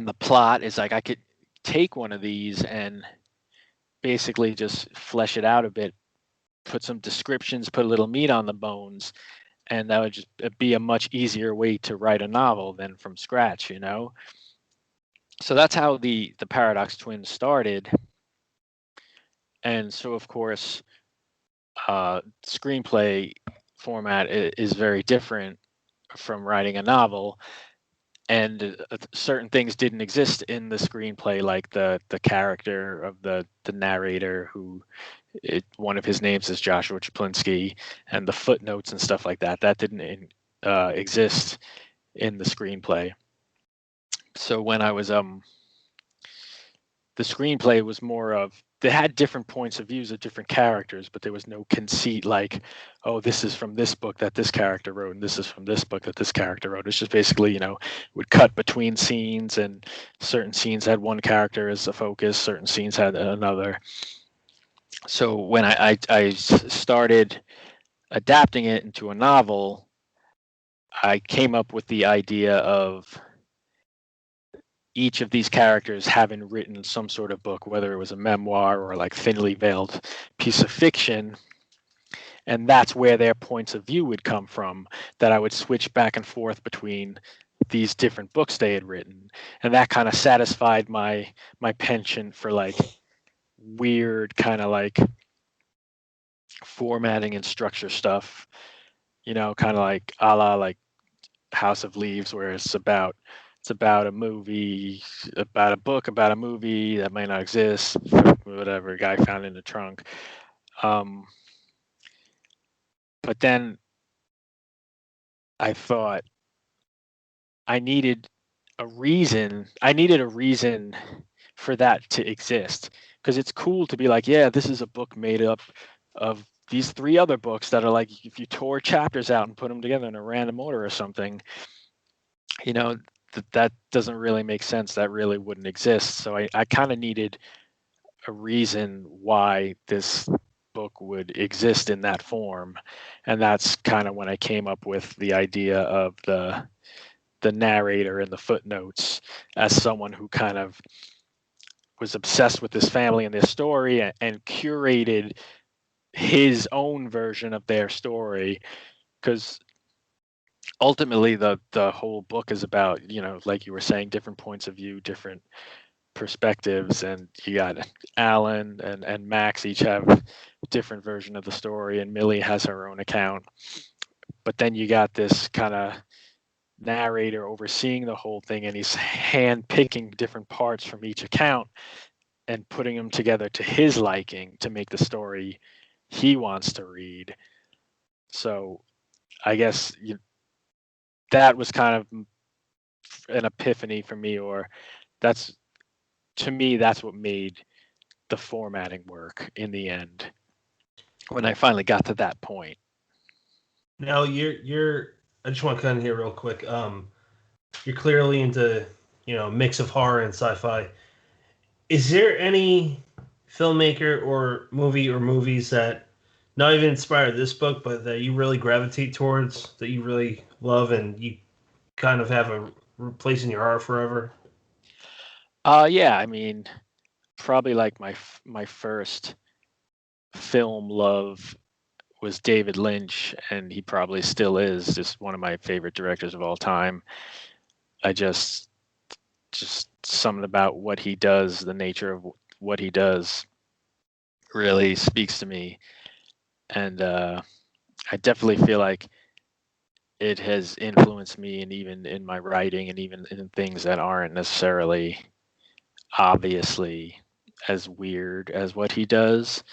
the plot is like I could take one of these and basically just flesh it out a bit, put some descriptions, put a little meat on the bones, and that would just be a much easier way to write a novel than from scratch. So that's how the Paradox Twins started. And so, of course, screenplay format is very different from writing a novel, and certain things didn't exist in the screenplay, like the character of the narrator, who one of his names is Joshua Chaplinsky, and the footnotes and stuff like that didn't exist in the screenplay. So when I was the screenplay was more of, they had different points of views of different characters, but there was no conceit like, oh, this is from this book that this character wrote, and this is from this book that this character wrote. It's just basically, would cut between scenes, and certain scenes had one character as a focus, certain scenes had another. So when I started adapting it into a novel, I came up with the idea of each of these characters having written some sort of book, whether it was a memoir or like thinly veiled piece of fiction. And that's where their points of view would come from, that I would switch back and forth between these different books they had written. And that kind of satisfied my penchant for like weird kind of like formatting and structure stuff, kind of like a la like House of Leaves, where it's about a movie, about a book, about a movie that might not exist, whatever, guy found in the trunk. But then I thought I needed a reason for that to exist, because it's cool to be like, yeah, this is a book made up of these 3 other books that are like, if you tore chapters out and put them together in a random order or something, that doesn't really make sense. That really wouldn't exist. So I kind of needed a reason why this book would exist in that form. And that's kind of when I came up with the idea of the narrator and the footnotes as someone who kind of was obsessed with this family and this story, and curated his own version of their story, because ultimately the whole book is about, like you were saying, different points of view, different perspectives, and you got Alan and Max each have a different version of the story, and Millie has her own account. But then you got this kind of narrator overseeing the whole thing, and he's hand picking different parts from each account and putting them together to his liking to make the story he wants to read. So I guess that was kind of an epiphany for me, or that's what made the formatting work in the end, when I finally got to that point. Now I just want to cut in here real quick. You're clearly into, mix of horror and sci-fi. Is there any filmmaker or movie or movies that not even inspired this book, but that you really gravitate towards, that you really love, and you kind of have a place in your heart forever? Yeah, I mean, probably like my first film love was David Lynch, and he probably still is just one of my favorite directors of all time. I just just something about what he does, the nature of what he does, really speaks to me. And I definitely feel like it has influenced me, and even in my writing, and even in things that aren't necessarily obviously as weird as what he does.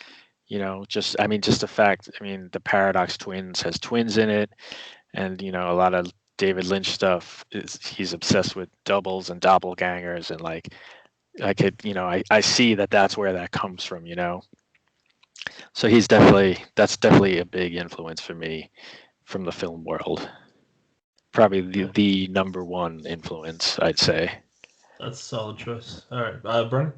Just the fact, the Paradox Twins has twins in it, and a lot of David Lynch stuff he's obsessed with doubles and doppelgangers, and like I could, I see that that's where that comes from. So that's definitely a big influence for me from the film world. Probably the number one influence, I'd say. That's a solid choice. All right, Brian?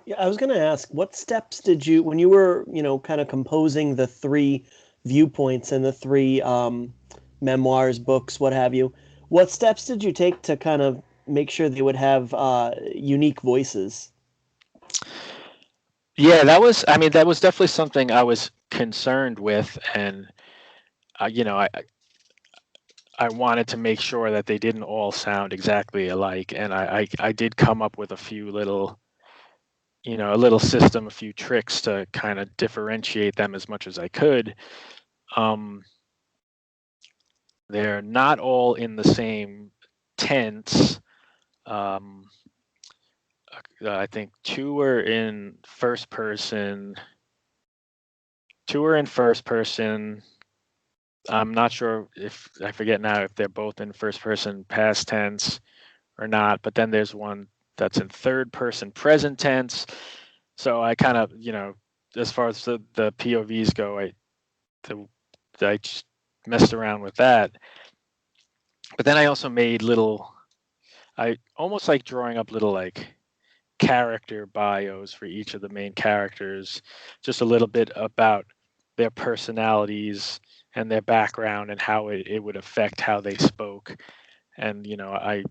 Yeah, I was going to ask, what steps did you, when you were, kind of composing the three viewpoints and the three memoirs, books, what have you, what steps did you take to kind of make sure they would have unique voices? Yeah, that was definitely something I was concerned with, and I wanted to make sure that they didn't all sound exactly alike, and I did come up with a few little, a little system, a few tricks to kind of differentiate them as much as I could. They're not all in the same tense. I think two are in first person. I'm not sure if I forget now if they're both in first person past tense or not, but then there's one that's in third person present tense. So I kind of, as far as the POVs go, I just messed around with that. But then I also made I almost like drawing up little like character bios for each of the main characters, just a little bit about their personalities and their background and how it would affect how they spoke. And I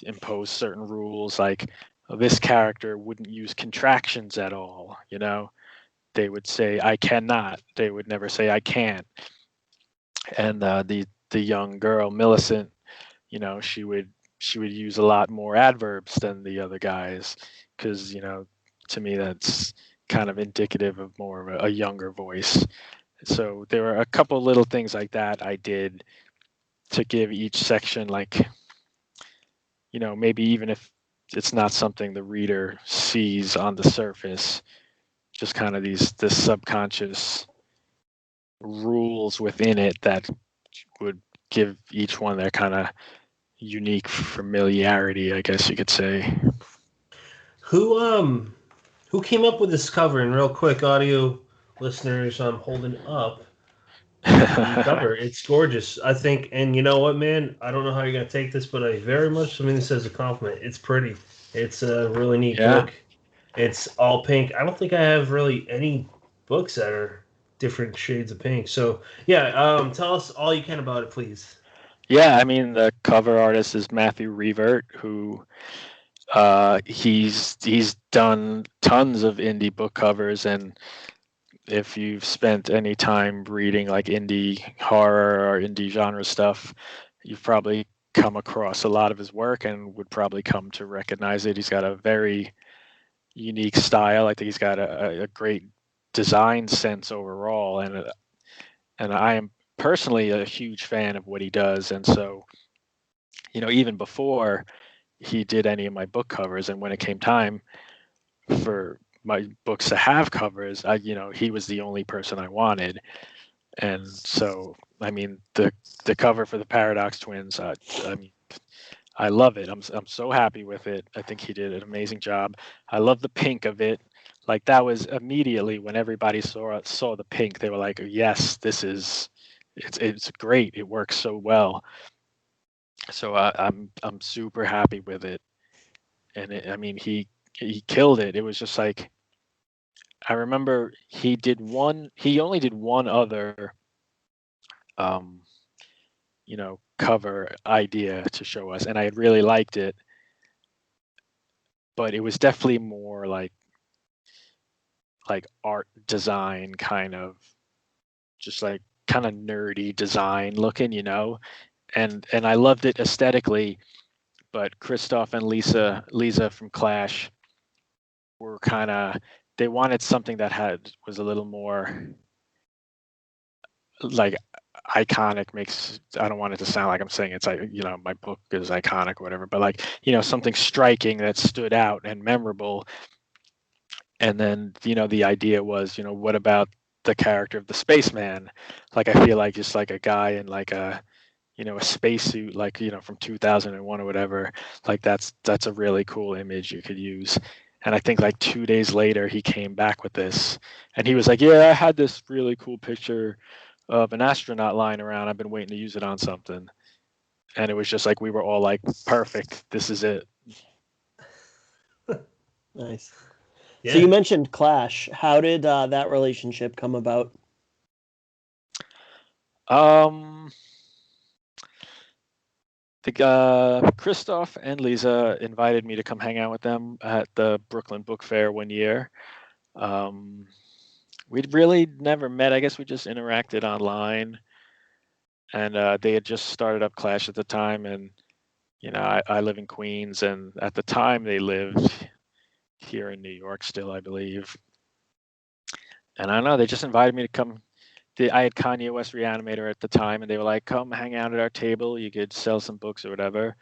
imposed certain rules, like this character wouldn't use contractions at all. They would say I cannot, they would never say I can't. And the young girl Millicent, she would use a lot more adverbs than the other guys, because to me that's kind of indicative of more of a younger voice. So there were a couple little things like that I did to give each section, like, maybe even if it's not something the reader sees on the surface, just kind of this subconscious rules within it that would give each one their kind of unique familiarity, I guess you could say. Who came up with this cover? And real quick, audio listeners, I'm holding up the cover. It's gorgeous, I think. And you know what, man? I don't know how you're gonna take this, but I very much mean this as a compliment. It's pretty. It's a really neat book. It's all pink. I don't think I have really any books that are different shades of pink. So yeah, tell us all you can about it, please. Yeah, the cover artist is Matthew Revert, who he's done tons of indie book covers, and if you've spent any time reading like indie horror or indie genre stuff, you've probably come across a lot of his work and would probably come to recognize it. He's got a very unique style. I think he's got a great design sense overall, and I am personally a huge fan of what he does. And so, even before he did any of my book covers, and when it came time for my books to have covers, he was the only person I wanted. And so, the cover for the Paradox Twins, I love it. I'm so happy with it. I think he did an amazing job. I love the pink of it. Like, that was immediately when everybody saw the pink, they were like, yes, it's great. It works so well. So I'm super happy with it. And he killed it. It was just like, I remember he only did one other cover idea to show us, and I really liked it, but it was definitely more like art design, kind of just like kind of nerdy design looking, and I loved it aesthetically, but Christoph and Lisa from Clash were they wanted something that was a little more like iconic. I don't want it to sound like I'm saying it's like, my book is iconic or whatever, but like, something striking that stood out and memorable. And then, the idea was, what about the character of the spaceman? Like, I feel like just like a guy in like a spacesuit, like, from 2001 or whatever, like that's a really cool image you could use. And I think like 2 days later, he came back with this and he was like, yeah, I had this really cool picture of an astronaut lying around. I've been waiting to use it on something. And it was just like, we were all like, perfect. This is it. Nice. Yeah. So you mentioned Clash. How did that relationship come about? Christoph and Lisa invited me to come hang out with them at the Brooklyn Book Fair one year. We'd really never met. I guess we just interacted online, and they had just started up Clash at the time. And I live in Queens, and at the time they lived here in New York still, I believe. And I don't know, they just invited me to come. I had Kanye West Reanimator at the time, and they were like, come hang out at our table. You could sell some books or whatever.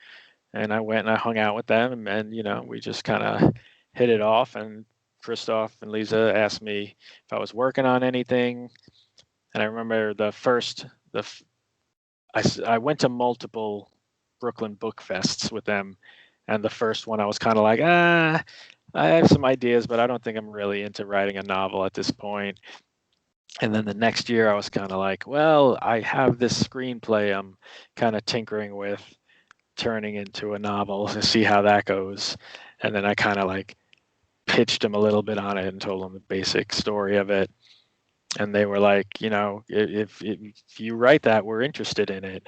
And I went and I hung out with them, and we just kind of hit it off. And Christoph and Lisa asked me if I was working on anything. And I remember I went to multiple Brooklyn book fests with them. And the first one I was kind of like, I have some ideas, but I don't think I'm really into writing a novel at this point. And then the next year I was kind of like, well, I have this screenplay I'm kind of tinkering with, turning into a novel to see how that goes. And then I kind of like pitched them a little bit on it and told them the basic story of it. And they were like, if you write that, we're interested in it.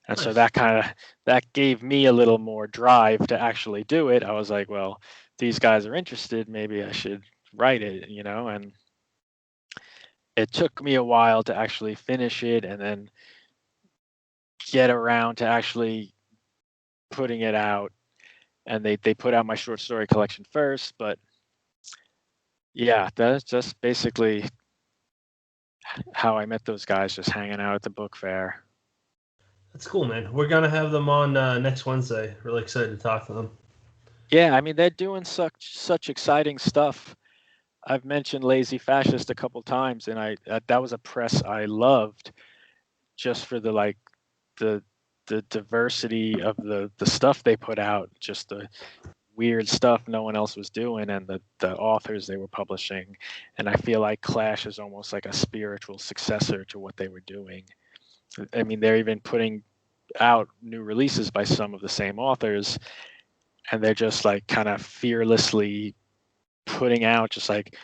And so that gave me a little more drive to actually do it. I was like, well, these guys are interested, maybe I should write it, and it took me a while to actually finish it and then get around to actually putting it out. And they put out my short story collection first, but yeah, that's just basically how I met those guys, just hanging out at the book fair. That's cool, man. We're going to have them on next Wednesday. Really excited to talk to them. Yeah, I mean, they're doing such exciting stuff. I've mentioned Lazy Fascist a couple times, and that was a press I loved just for the diversity of the stuff they put out, just the weird stuff no one else was doing, and the authors they were publishing. And I feel like Clash is almost like a spiritual successor to what they were doing. I mean, they're even putting out new releases by some of the same authors, and they're just like kind of fearlessly putting out just like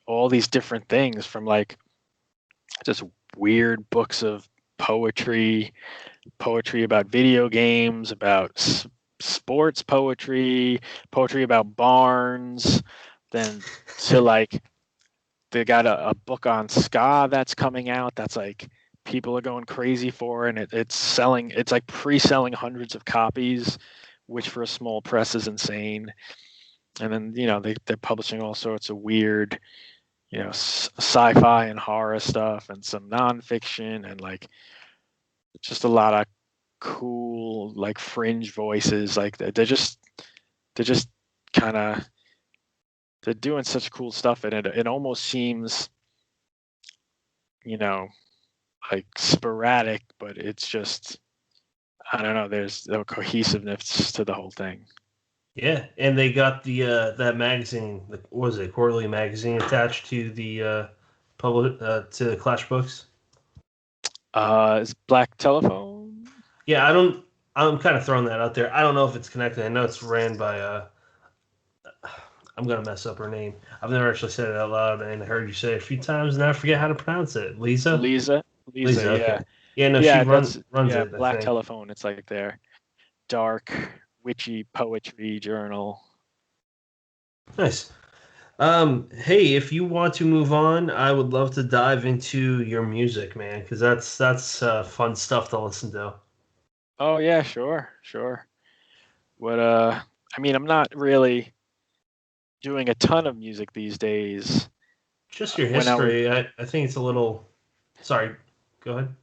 all these different things, from like just weird books of poetry about video games, about sports poetry about barns, then to like they got a book on ska that's coming out that's like people are going crazy for, and it's like pre-selling hundreds of copies, which for a small press is insane. And then they're publishing all sorts of weird sci-fi and horror stuff, and some nonfiction, and like just a lot of cool like fringe voices. Like they're just kind of, they're doing such cool stuff, and it almost seems like sporadic, but it's just, I don't know, there's no cohesiveness to the whole thing. Yeah, and they got the that magazine, what was it, quarterly magazine attached to the to the Clash books. Is Black Telephone? Yeah, I'm kind of throwing that out there. I don't know if it's connected. I know it's ran by I'm gonna mess up her name. I've never actually said it out loud, and I heard you say it a few times, and I forget how to pronounce it. Lisa, yeah. Okay. Yeah, no, Yeah, she runs it. Black Telephone. It's like their dark, witchy poetry journal. Nice. Hey, if you want to move on, I would love to dive into your music, man, because that's fun stuff to listen to. Oh yeah, sure. What I mean, I'm not really doing a ton of music these days. Just your When I was history. I think it's a little. Sorry. Go ahead.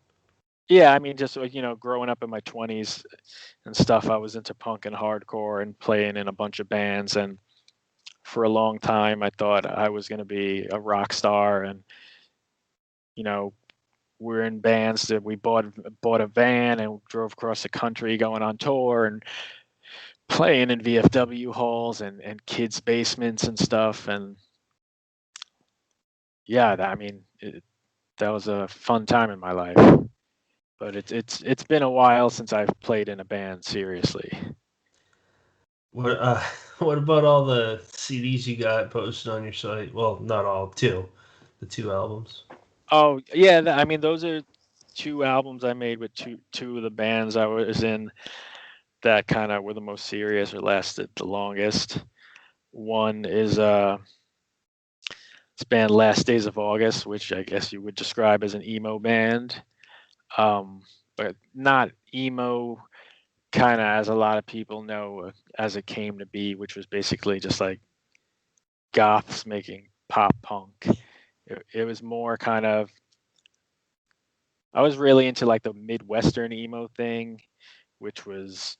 Yeah, I mean, just growing up in my 20s and stuff, I was into punk and hardcore and playing in a bunch of bands. And for a long time, I thought I was going to be a rock star. And you know, we're in bands that we bought a van and drove across the country, going on tour and playing in VFW halls and kids' basements and stuff. And yeah, that was a fun time in my life. But it's been a while since I've played in a band seriously. What what about all the CDs you got posted on your site? Well, not all, two. The two albums. Oh yeah, I mean those are two albums I made with two of the bands I was in that kind of were the most serious or lasted the longest. One is this band Last Days of August, which I guess you would describe as an emo band, but not emo kind of as a lot of people know as it came to be, which was basically just like goths making pop punk. It was more kind of, I was really into like the Midwestern emo thing, which was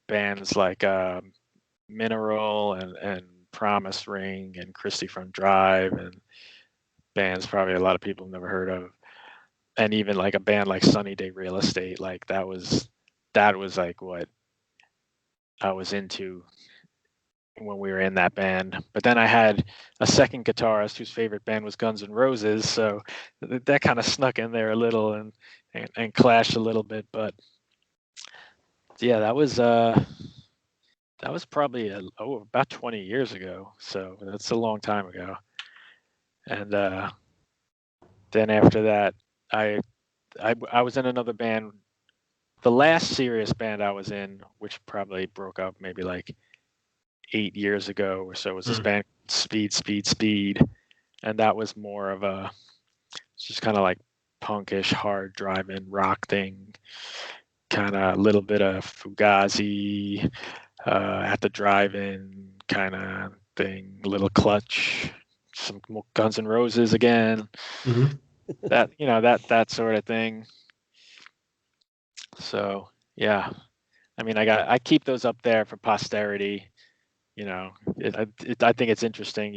bands like Mineral and Promise Ring and Christy from Drive and bands probably a lot of people have never heard of, and even like a band like Sunny Day Real Estate. Like that was like what I was into when we were in that band. But then I had a second guitarist whose favorite band was Guns N' Roses, so that kind of snuck in there a little and clashed a little bit. But yeah, that was probably about 20 years ago, so that's a long time ago. And then after that, I I was in another band. The last serious band I was in, which probably broke up maybe like 8 years ago or so, was this band Speed Speed Speed, and that was more of a just kind of like punkish hard driving rock thing, kind of a little bit of Fugazi, at the drive-in kind of thing, little Clutch, some Guns N' Roses again, Mm-hmm. that sort of thing. So yeah, I mean, I keep those up there for posterity. I think it's interesting.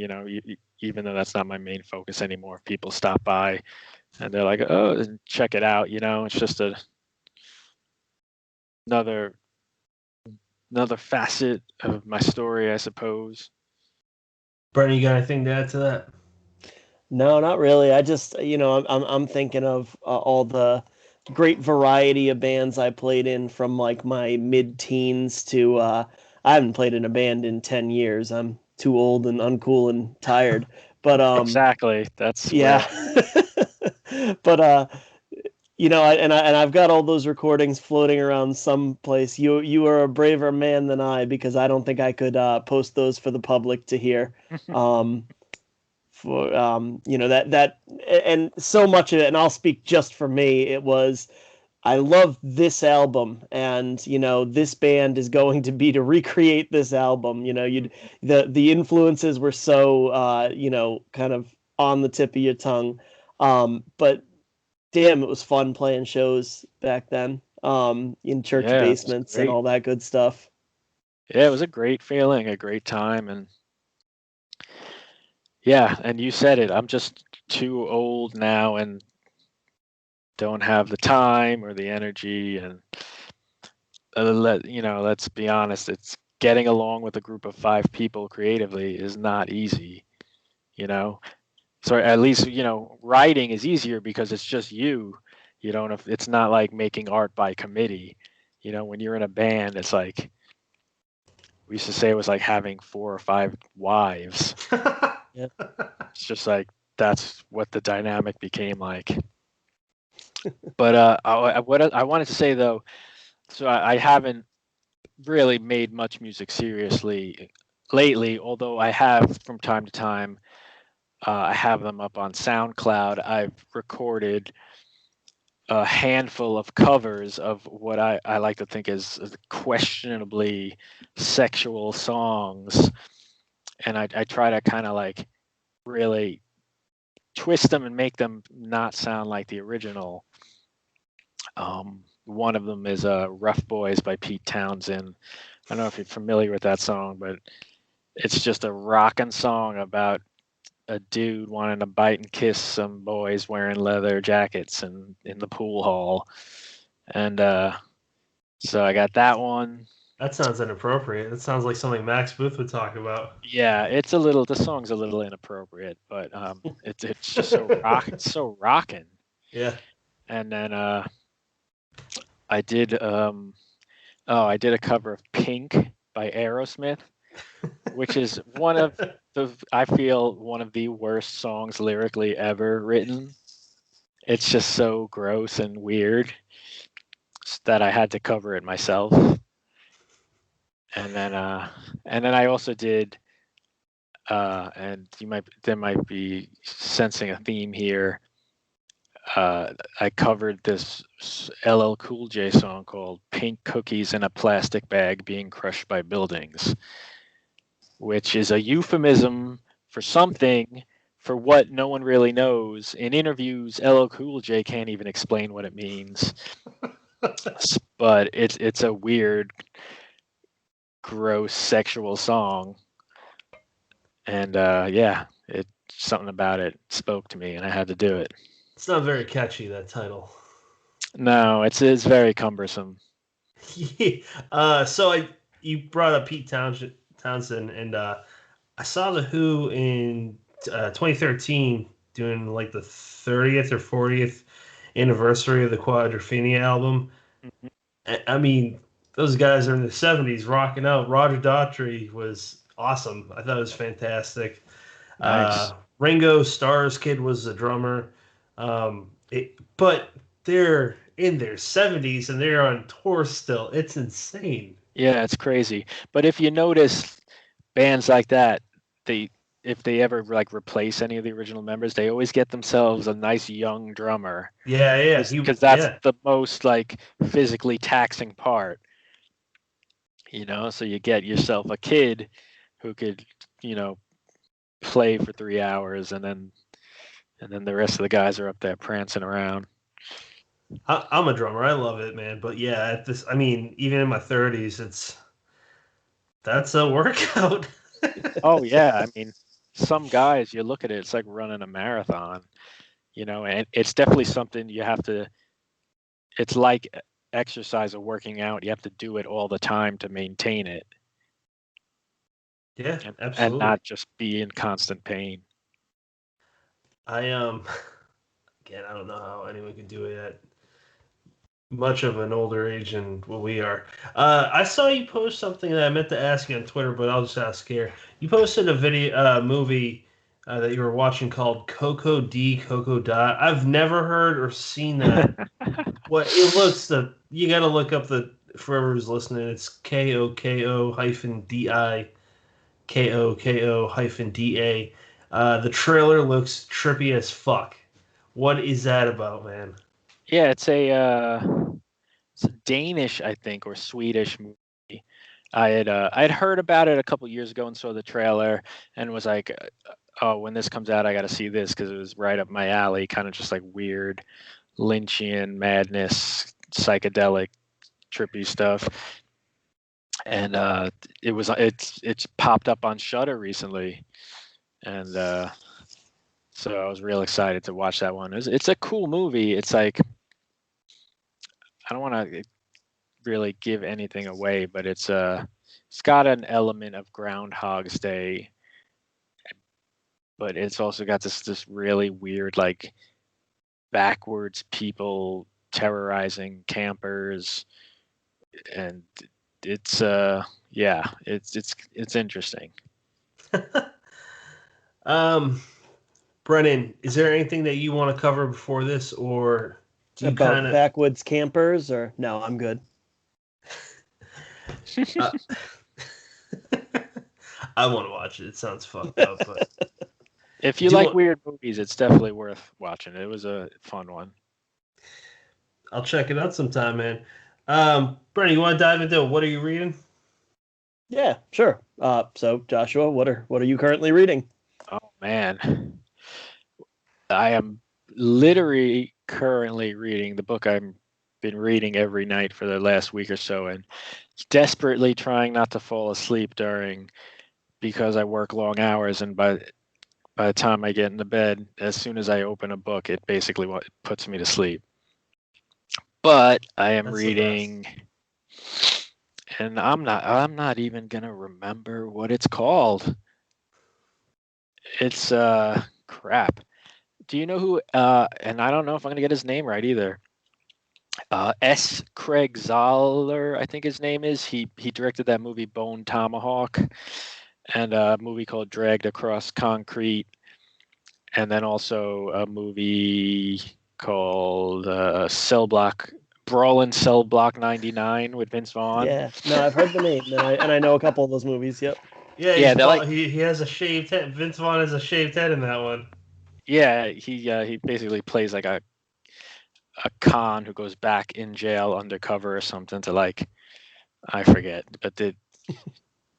Even though that's not my main focus anymore, if people stop by and they're like, "Oh, check it out," it's just another another facet of my story, I suppose. Bernie, you got anything to add to that? No, not really. I just, I'm thinking of all the great variety of bands I played in from like my mid-teens to I haven't played in a band in 10 years. I'm too old and uncool and tired. But Exactly. That's yeah. But I've got all those recordings floating around someplace. You are a braver man than I, because I don't think I could post those for the public to hear. For that and so much of it, and I'll speak just for me, it was, I love this album, and this band is going to be to recreate this album. The influences were so kind of on the tip of your tongue, but damn, it was fun playing shows back then, in church Yeah, it was basements and great. all that good stuff. Yeah, it was a great feeling, a great time, and yeah, and you said it. I'm just too old now and don't have the time or the energy, and let's be honest, it's getting along with a group of 5 people creatively is not easy, you know. So at least, writing is easier because it's just you. You don't have, it's not like making art by committee. When you're in a band, it's like we used to say it was like having 4 or 5 wives. Yeah. It's just like that's what the dynamic became like. But what I wanted to say though, so I haven't really made much music seriously lately, although I have from time to time. I have them up on SoundCloud. I've recorded a handful of covers of what I like to think is questionably sexual songs, and I try to kind of like really twist them and make them not sound like the original. One of them is Rough Boys by Pete Townsend. I don't know if you're familiar with that song, but it's just a rockin' song about a dude wanting to bite and kiss some boys wearing leather jackets and in the pool hall. And so I got that one. That sounds inappropriate. That sounds like something Max Booth would talk about. Yeah, the song's a little inappropriate, but it's just so rocking. Yeah. And then I did a cover of Pink by Aerosmith, which is I feel one of the worst songs lyrically ever written. It's just so gross and weird that I had to cover it myself. And then I also did, and there might be sensing a theme here. I covered this LL Cool J song called "Pink Cookies in a Plastic Bag Being Crushed by Buildings," which is a euphemism for something, for what no one really knows. In interviews, LL Cool J can't even explain what it means. But it's a weird, gross sexual song, and something about it spoke to me, and I had to do it. It's not very catchy, that title. No, it's very cumbersome. So you brought up Pete Townsend, and I saw the Who in 2013 doing like the 30th or 40th anniversary of the Quadrophenia album. Mm-hmm. I mean, those guys are in their 70s rocking out. Roger Daughtry was awesome. I thought it was fantastic. Nice. Ringo Starr's kid was a drummer. But they're in their 70s and they're on tour still. It's insane. Yeah, it's crazy. But if you notice bands like that, if they ever like replace any of the original members, they always get themselves a nice young drummer. Yeah. Because that's the most like physically taxing part. So you get yourself a kid who could, play for 3 hours, and then the rest of the guys are up there prancing around. I'm a drummer. I love it, man. But yeah, even in my 30s, that's a workout. Oh yeah, some guys, you look at it, it's like running a marathon, and it's definitely something you have to. It's like exercise or working out. You have to do it all the time to maintain it. Yeah, absolutely. And not just be in constant pain. Again, I don't know how anyone can do it at much of an older age than what we are. I saw you post something that I meant to ask you on Twitter, but I'll just ask here. You posted a movie that you were watching called Coco D Coco Dot. I've never heard or seen that. What it looks you got to look up for whoever's listening. It's KOKO-DI KOKO-DA. The trailer looks trippy as fuck. What is that about, man? Yeah, it's a Danish, I think, or Swedish movie. I'd heard about it a couple years ago and saw the trailer and was like, oh, when this comes out, I got to see this because it was right up my alley. Kind of just like weird Lynchian madness, psychedelic, trippy stuff. And it's popped up on Shudder recently, and so I was real excited to watch that one. It's a cool movie. It's like, I don't want to really give anything away, but it's got an element of Groundhog's Day, but it's also got this really weird, like, backwards people terrorizing campers, and it's interesting. Brennan, is there anything that you want to cover before this, or do you about backwoods campers, or no? I'm good. I want to watch it. It sounds fucked up, but if you like weird movies, it's definitely worth watching. It was a fun one. I'll check it out sometime, man. Brennan, you want to dive into what are you reading? Yeah, sure. So Joshua, what are you currently reading? Oh man, I am literally currently reading the book I've been reading every night for the last week or so, and desperately trying not to fall asleep during because I work long hours, and by the time I get into bed, as soon as I open a book, it basically puts me to sleep. But I am That's reading, and I'm not even gonna remember what it's called. It's crap. Do you know who? And I don't know if I'm gonna get his name right either. S. Craig Zoller, I think his name is. He directed that movie Bone Tomahawk, and a movie called Dragged Across Concrete, and then also a movie called Brawlin' Cell Block 99 with Vince Vaughn. Yeah, no, I've heard the name, and I know a couple of those movies. Yep. Yeah, Yeah, they're like, he has a shaved head. Vince Vaughn has a shaved head in that one. yeah, he basically plays like a con who goes back in jail undercover or something to like, I forget, but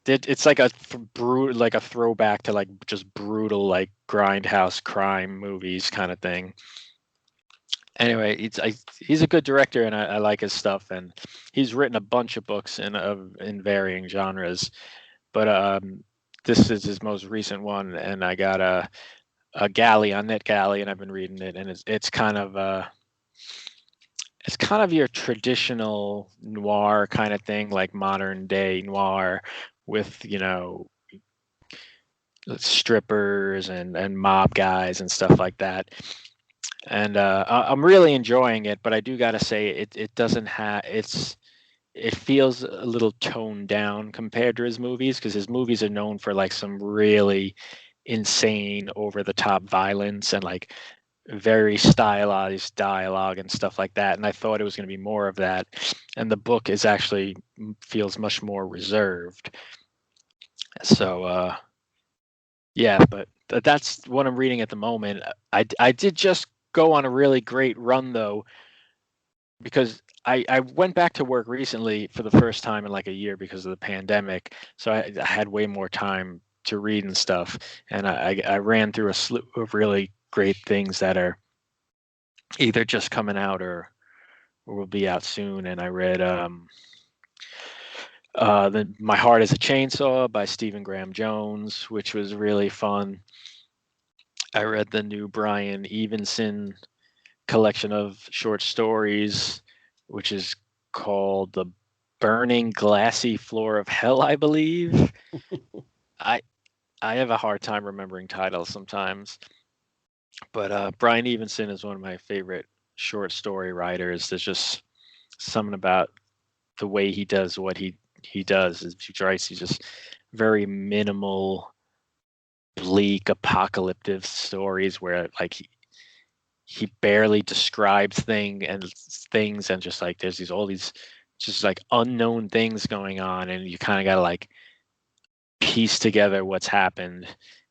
it's like a like a throwback to like just brutal like grindhouse crime movies kind of thing. Anyway, he's a good director, and I like his stuff, and he's written a bunch of books in varying genres, but this is his most recent one, and I got a galley on NetGalley, and I've been reading it, and it's kind of your traditional noir kind of thing, like modern day noir with, strippers and mob guys and stuff like that. And I'm really enjoying it, but I do got to say it doesn't have it feels a little toned down compared to his movies, because his movies are known for like some really insane over the top violence and like very stylized dialogue and stuff like that, and I thought it was going to be more of that, and the book is actually feels much more reserved. So yeah, but that's what I'm reading at the moment. I did just go on a really great run though, because I went back to work recently for the first time in like a year because of the pandemic, so I had way more time to read and stuff, and I ran through a slew of really great things that are either just coming out or will be out soon. And I read My Heart is a Chainsaw by Stephen Graham Jones, which was really fun. I read the new Brian Evenson collection of short stories, which is called The Burning Glassy Floor of Hell, I believe. I have a hard time remembering titles sometimes, but Brian Evenson is one of my favorite short story writers. There's just something about the way he does what he does. He writes these just very minimal, bleak, apocalyptic stories where like he barely describes things and just like there's all these just like unknown things going on, and you kind of got to like piece together what's happened,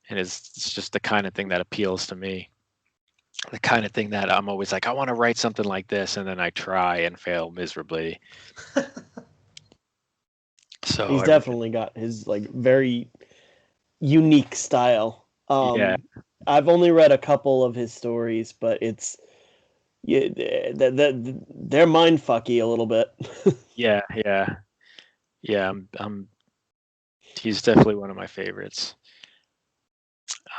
and it's just the kind of thing that appeals to me. The kind of thing that I'm always like, I want to write something like this, and then I try and fail miserably. So He's definitely got his like very unique style. Yeah. I've only read a couple of his stories, but it's they're mind fucky a little bit. Yeah. He's definitely one of my favorites.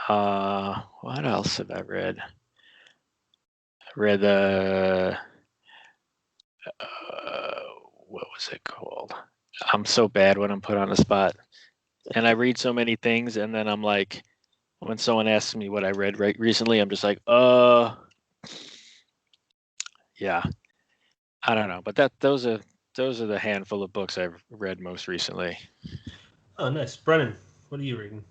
What else have I read? I read what was it called? I'm so bad when I'm put on the spot, and I read so many things, and then I'm like, when someone asks me what I read recently, I'm just like, yeah, I don't know, but those are the handful of books I've read most recently. Oh, nice. Brennan, what are you reading?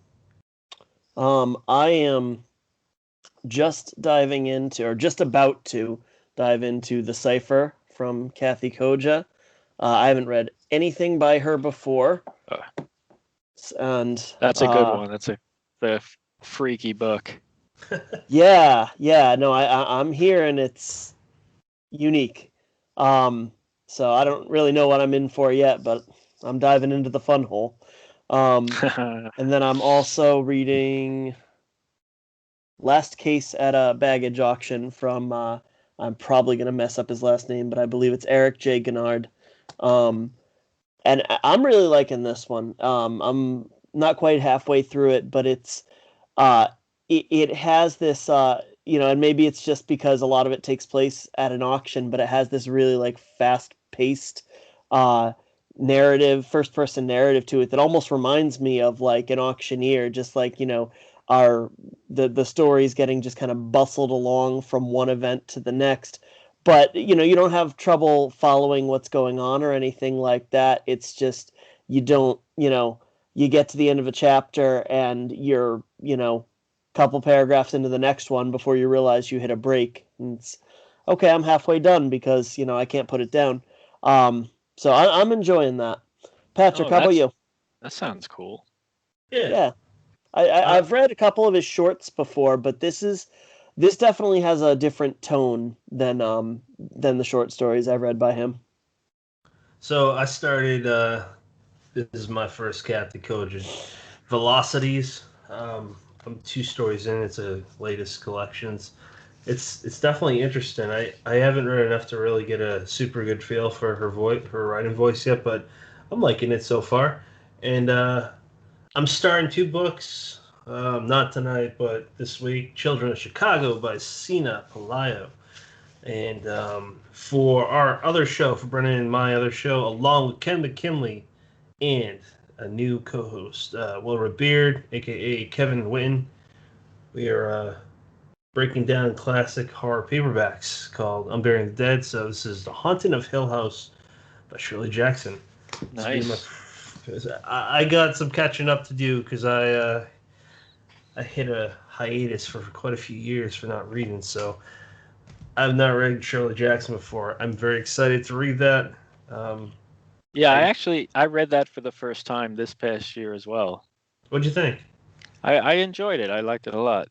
I am just diving into, or just about to dive into The Cipher from Kathy Koja. I haven't read anything by her before, and that's a good one. That's the freaky book. yeah. No, I'm here, and it's unique. So I don't really know what I'm in for yet, but I'm diving into the fun hole. And then I'm also reading Last Case at a Baggage Auction from, I'm probably going to mess up his last name, but I believe it's Eric J. Gennard. And I'm really liking this one. I'm not quite halfway through it, but it has this, and maybe it's just because a lot of it takes place at an auction, but it has this really like fast-paced narrative, first-person narrative to it that almost reminds me of like an auctioneer, just like, the stories getting just kind of bustled along from one event to the next. But, you don't have trouble following what's going on or anything like that. It's just, you don't, you get to the end of a chapter and you're, couple paragraphs into the next one before you realize you hit a break. And it's, okay, I'm halfway done because, I can't put it down. So I'm enjoying that. Patrick, how about you? That sounds cool. Yeah. I've read a couple of his shorts before, but this definitely has a different tone than the short stories I've read by him. So I started. This is my first Captain Kojin. Velocities. I'm 2 stories in. It's a latest collections. It's definitely interesting. I haven't read enough to really get a super good feel for her writing voice yet, but I'm liking it so far. And I'm starting 2 books. Not tonight, but this week. Children of Chicago by Sina Palayo. And for our other show, for Brennan and my other show, along with Ken McKinley and a new co-host, Wilbur Beard, a.k.a. Kevin Witten, we are breaking down classic horror paperbacks called Unburying the Dead. So this is The Haunting of Hill House by Shirley Jackson. Nice. I got some catching up to do because I hit a hiatus for quite a few years for not reading, so I've not read Shirley Jackson before. I'm very excited to read that. I read that for the first time this past year as well. What'd you think? I enjoyed it. I liked it a lot.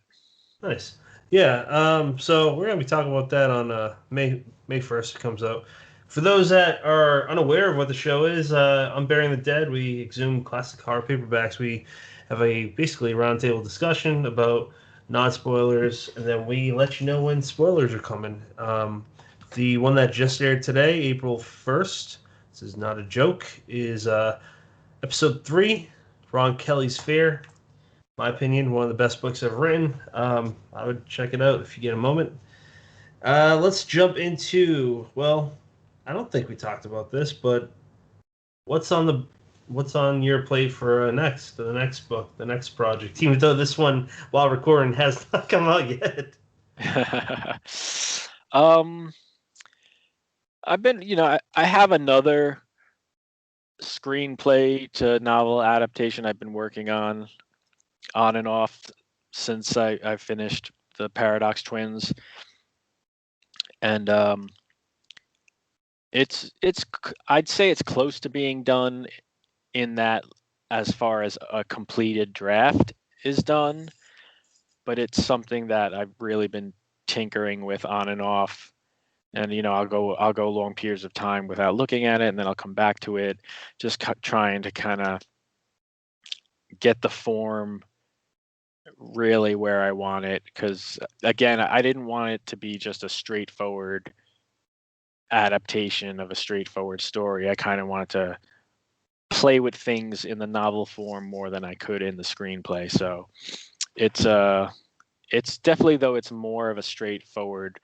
Nice. Yeah. So we're gonna be talking about that on May 1st. It comes out. For those that are unaware of what the show is, Unburying the Dead, we exhume classic horror paperbacks. We have basically roundtable discussion about non-spoilers, and then we let you know when spoilers are coming. The one that just aired today, April 1st, this is not a joke, is episode 3, Ron Kelly's Fair. My opinion, one of the best books I've written. I would check it out if you get a moment. Let's jump into, well, I don't think we talked about this, but what's on your plate for the next book, the next project? Even though this one, while recording, has not come out yet. I've been, I have another screenplay to novel adaptation I've been working on and off since I finished the Paradox Twins, and I'd say it's close to being done in that as far as a completed draft is done, but it's something that I've really been tinkering with on and off. And I'll go long periods of time without looking at it, and then I'll come back to it, just trying to kind of get the form really where I want it. Because again, I didn't want it to be just a straightforward adaptation of a straightforward story. I kind of wanted to play with things in the novel form more than I could in the screenplay. So it's definitely, though it's more of a straightforward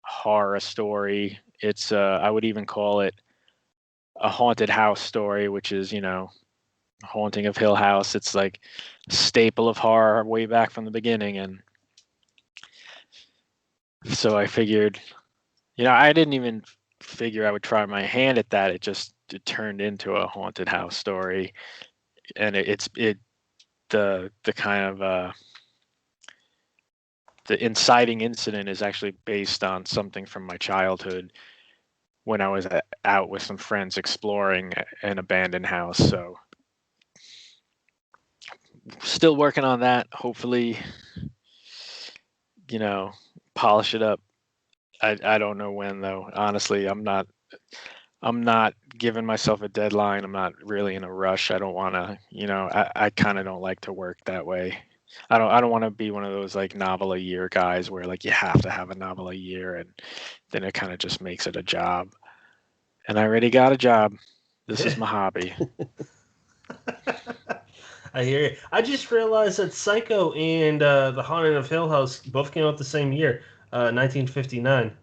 horror story. It's I would even call it a haunted house story, which is Haunting of Hill House. It's like a staple of horror way back from the beginning, and so I figured, I didn't even figure I would try my hand at that. It turned into a haunted house story, and the kind of the inciting incident is actually based on something from my childhood when I was out with some friends exploring an abandoned house. So still working on that. Hopefully, polish it up I don't know when though. Honestly, I'm not giving myself a deadline. I'm not really in a rush. I don't want to, I kind of don't like to work that way. I don't want to be one of those like novel a year guys where like you have to have a novel a year and then it kind of just makes it a job. And I already got a job. This is my hobby. I hear you. I just realized that Psycho and The Haunting of Hill House both came out the same year, 1959.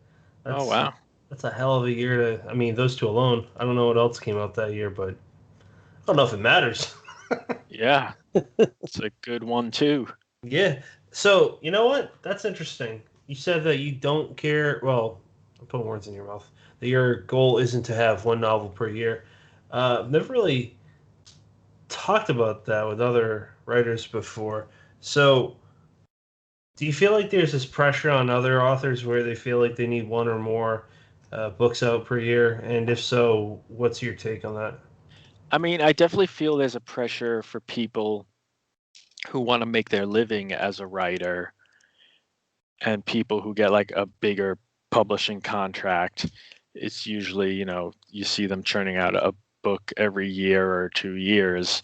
Oh That's wow. that's a hell of a year to. I mean, those two alone. I don't know what else came out that year, but I don't know if it matters. Yeah. It's a good one too. Yeah. So you know what? That's interesting. You said that you don't care. Well, I'm putting words in your mouth. That your goal isn't to have one novel per year. Never really talked about that with other writers before. So, do you feel like there's this pressure on other authors where they feel like they need one or more books out per year? And if so, what's your take on that? I mean, I definitely feel there's a pressure for people who want to make their living as a writer and people who get like a bigger publishing contract. It's usually, you see them churning out a book every year or 2 years.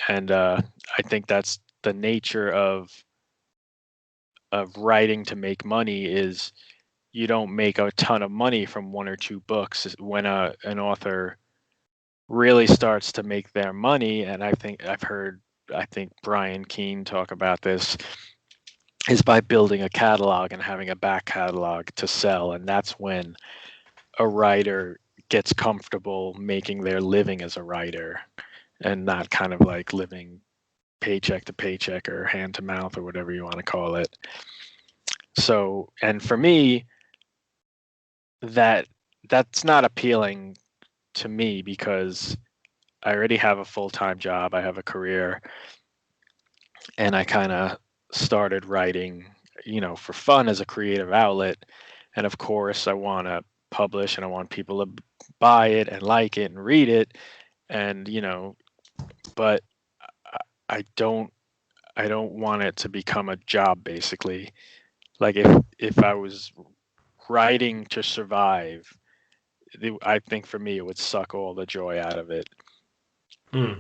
And I think that's the nature of writing to make money is you don't make a ton of money from one or two books when an author really starts to make their money. And I think Brian Keene talk about this is by building a catalog and having a back catalog to sell. And that's when a writer gets comfortable making their living as a writer and not kind of like living paycheck to paycheck or hand to mouth or whatever you want to call it. So, and for me, that's not appealing to me because I already have a full-time job, I have a career, and I kind of started writing, for fun as a creative outlet. And of course, I want to publish and I want people to buy it and like it and read it. And, but I don't I don't want it to become a job basically. Like if I was writing to survive, I think for me it would suck all the joy out of it. Hmm.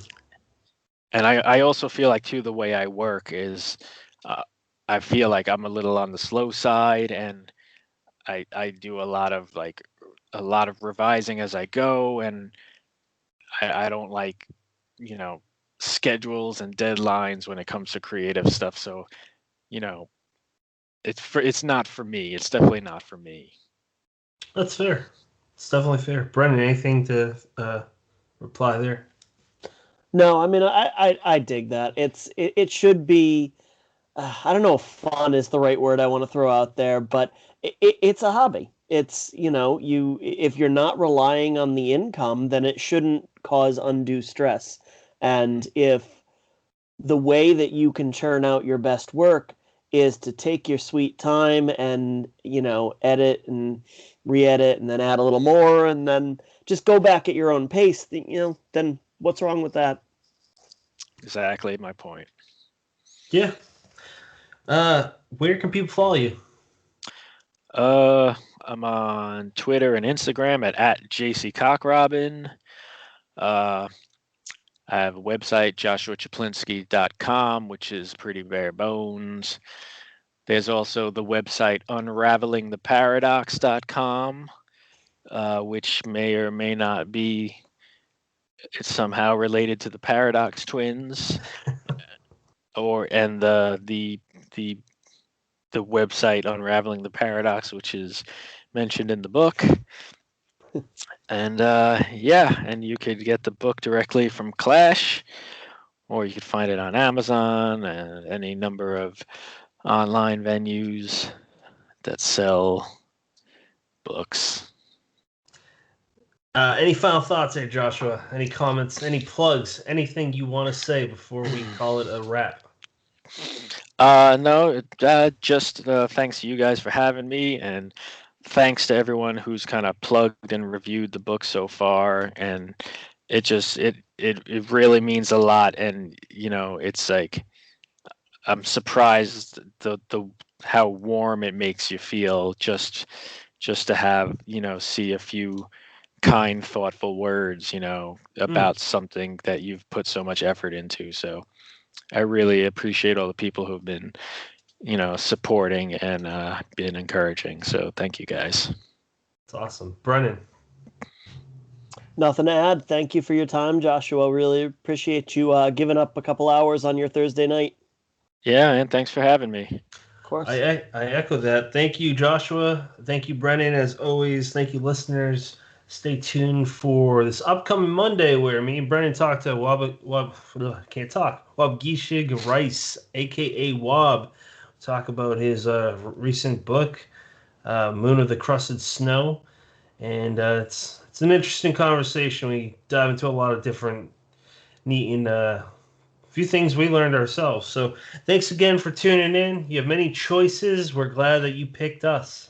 And I also feel like too the way I work is uh, I feel like I'm a little on the slow side and I do a lot of revising as I go and I don't like, you know, schedules and deadlines when it comes to creative stuff. So, you know, it's not for me. It's definitely not for me. That's fair. It's definitely fair. Brennan, anything to reply there? No, I mean, I dig that. It should be. I don't know if fun is the right word I want to throw out there, but it's a hobby. It's, you if you're not relying on the income, then it shouldn't cause undue stress. And if the way that you can churn out your best work is to take your sweet time and, edit and re-edit and then add a little more and then just go back at your own pace, then what's wrong with that? Exactly my point. Yeah. Where can people follow you? I'm on Twitter and Instagram at JCCockrobin. Uh, I have a website, joshuachaplinsky.com, which is pretty bare bones. There's also the website unravelingtheparadox.com, which may or may not be it's somehow related to the Paradox Twins, and the website Unraveling the Paradox, which is mentioned in the book. And yeah, and you could get the book directly from Clash, or you could find it on Amazon and any number of online venues that sell books. Any final thoughts there, Joshua? Any comments? Any plugs? Anything you want to say before we call it a wrap? No, just thanks to you guys for having me, and thanks to everyone who's kind of plugged and reviewed the book so far. And it really means a lot. And it's like I'm surprised how warm it makes you feel just to have, see a few kind, thoughtful words, about something that you've put so much effort into. So I really appreciate all the people who've been, supporting and been encouraging. So thank you guys. It's awesome. Brennan. Nothing to add. Thank you for your time, Joshua. Really appreciate you giving up a couple hours on your Thursday night. Yeah, and thanks for having me. Of course. I echo that. Thank you, Joshua. Thank you, Brennan, as always. Thank you, listeners. Stay tuned for this upcoming Monday where me and Brennan talk to Wabgishig Rice, a.k.a. Wab. Talk about his recent book, Moon of the Crusted Snow. And it's an interesting conversation. We dive into a lot of different neat and few things we learned ourselves. So thanks again for tuning in. You have many choices. We're glad that you picked us.